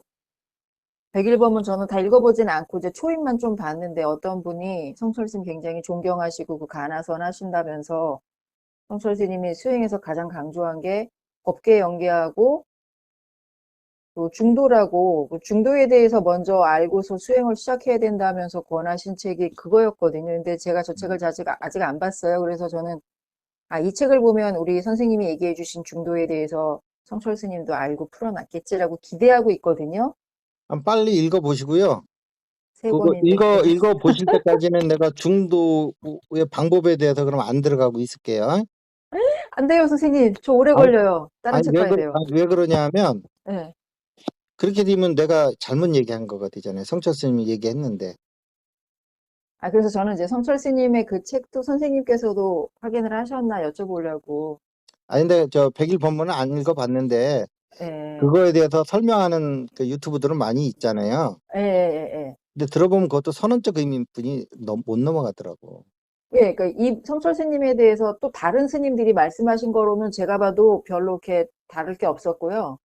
백일범은 저는 다 읽어보진 않고 이제 초입만 좀 봤는데 어떤 분이 성철 스님 굉장히 존경하시고 그 가나선 하신다면서 성철 스님이 수행에서 가장 강조한 게 법계 연계하고 또 중도라고 그 중도에 대해서 먼저 알고서 수행을 시작해야 된다면서 권하신 책이 그거였거든요. 근데 제가 저 책을 아직 안 봤어요. 그래서 저는 아, 이 책을 보면 우리 선생님이 얘기해 주신 중도에 대해서 성철 스님도 알고 풀어놨겠지라고 기대하고 있거든요. 한번 빨리 읽어 보시고요. 세 그거 권인데 못 봤어요. 읽어 보실 때까지는 내가 중도의 방법에 대해서 그럼 안 들어가고 있을게요. 안 돼요, 선생님. 저 오래 아니, 걸려요. 다른 책 봐야 돼요. 왜 그러냐면 네. 그렇게 되면 내가 잘못 얘기한 거가 되잖아요. 성철 스님이 얘기했는데. 아, 그래서 저는 이제 성철 스님의 그 책도 선생님께서도 확인을 하셨나 여쭤보려고. 아니 근데 저 백일 법문은 안 읽어봤는데 예, 그거에 대해서 설명하는 그 유튜브들은 많이 있잖아요. 예, 예, 예. 근데 들어보면 그것도 선언적 의미뿐이 못 넘어가더라고. 예, 그러니까 이 성철 스님에 대해서 또 다른 스님들이 말씀하신 거로는 제가 봐도 별로 이렇게 다를 게 없었고요.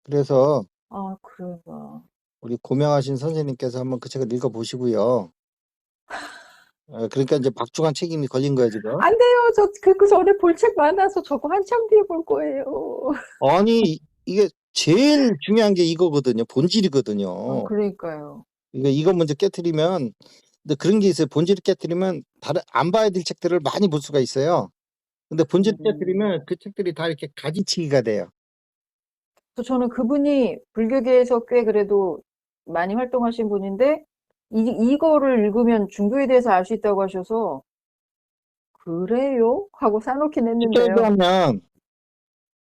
그래서 아, 그런가. 우리 고명하신 선생님께서 한번 그 책을 읽어보시고요. 그러니까 이제 막중한 책임이 걸린 거야 지금. 안 돼요. 그 전에 볼 책 많아서 저거 한참 뒤에 볼 거예요. 아니 이게 제일 중요한 게 이거거든요. 아, 본질이거든요. 그러니까요. 이거 먼저 깨트리면 근데 그런 게 있어요. 본질을 깨트리면 다른 안 봐야 될 책들을 많이 볼 수가 있어요. 근데 본질을 음. 깨뜨리면 그 책들이 다 이렇게 가지치기가 돼요. 그래서 저는 그분이 불교계에서 꽤 그래도 많이 활동하신 분인데, 이거를 읽으면 중도에 대해서 알 수 있다고 하셔서, 그래요? 하고 사놓긴 쉽게 했는데요. 얘기하면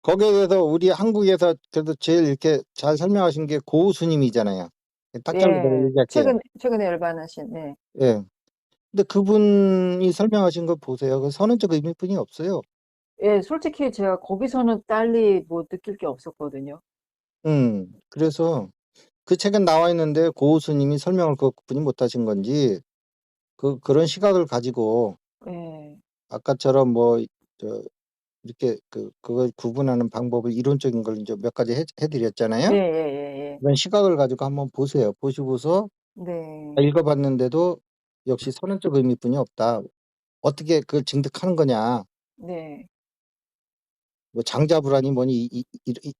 거기에 대해서 우리 한국에서 그래도 제일 이렇게 잘 설명하신 게 고우 스님이잖아요. 딱 잘라서 예, 얘기할게요. 최근에 열반하신, 네. 예. 근데 그분이 설명하신 거 보세요. 그 선언적 의미뿐이 없어요. 예, 솔직히 제가 거기서는 딸리 뭐 느낄 게 없었거든요. 그래서 그 책은 나와 있는데 고우 스님이 설명을 그분이 못하신 건지 그런 시각을 가지고 예, 아까처럼 뭐 저 이렇게 그걸 구분하는 방법을 이론적인 걸 이제 몇 가지 예, 해드렸잖아요. 예, 예, 예. 그런 시각을 가지고 한번 보세요. 보시고서 네, 읽어봤는데도 역시 선언적 의미뿐이 없다. 어떻게 그걸 증득하는 거냐. 네, 뭐 장자불안이 뭐니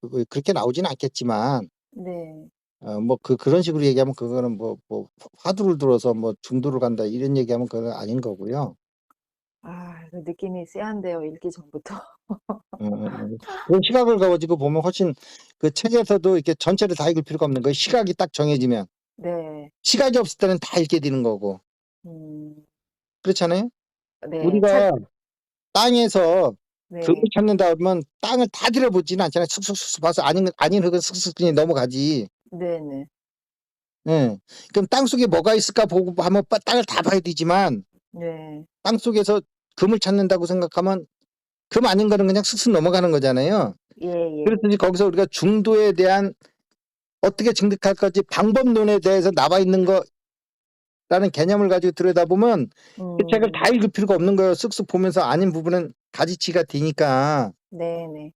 뭐 그렇게 나오진 않겠지만 네. 뭐 그런 식으로 얘기하면 그거는 뭐 화두를 들어서 뭐 중도를 간다 이런 얘기하면 그건 아닌 거고요. 아, 그 느낌이 쎄한데요, 읽기 전부터. 그런 시각을 가지고 보면 훨씬 그 책에서도 이렇게 전체를 다 읽을 필요가 없는 거예요. 시각이 딱 정해지면 네, 시각이 없을 때는 다 읽게 되는 거고 음, 그렇잖아요. 네, 우리가 땅에서 금을 네, 찾는다 그러면 땅을 다 들여보지는 않잖아요. 쑥쑥쑥 봐서 아닌 흙은 쑥쑥 그냥 넘어가지. 네, 네, 예. 그럼 땅 속에 뭐가 있을까 보고 하면 땅을 다 봐야 되지만 네, 땅 속에서 금을 찾는다고 생각하면 금 아닌 거는 그냥 쑥쑥 넘어가는 거잖아요. 예, 예, 그렇듯이 거기서 우리가 중도에 대한 어떻게 증득할 건지 방법론에 대해서 나와 있는 거라는 개념을 가지고 들여다보면 그 책을 다 음, 읽을 필요가 없는 거예요. 쓱쓱 보면서 아닌 부분은 가지치기가 되니까. 네, 네,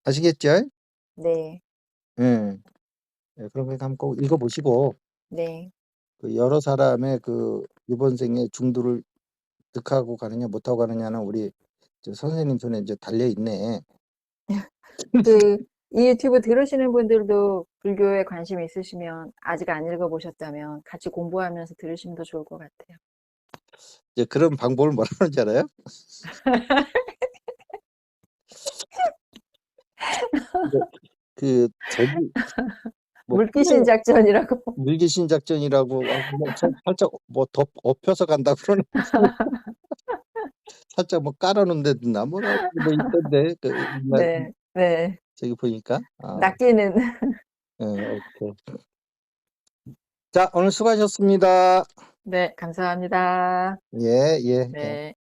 아시겠죠? 네, 예. 예, 그런 거 한번 꼭 읽어보시고 네. 그 여러 사람의 그 이번 생에 중도를 득하고 가느냐 못하고 가느냐는 우리 저 선생님 손에 이제 달려 있네. 그, 이 유튜브 들으시는 분들도 불교에 관심 있으시면 아직 안 읽어보셨다면 같이 공부하면서 들으시면 더 좋을 것 같아요. 이제 그런 방법을 뭐라 하는지 알아요? 뭐, 저기 뭐 물귀신 작전이라고. 물귀신 작전이라고 하고 뭐 살짝 뭐 더 엎혀서 간다 그러는 살짝 뭐 깔아놓은 데나 뭐라 뭐 있던데 네, 네. 저기 보니까 낚이는. 오케이. 자 오늘 수고하셨습니다. 네, 감사합니다. 예, 예, 예. 네.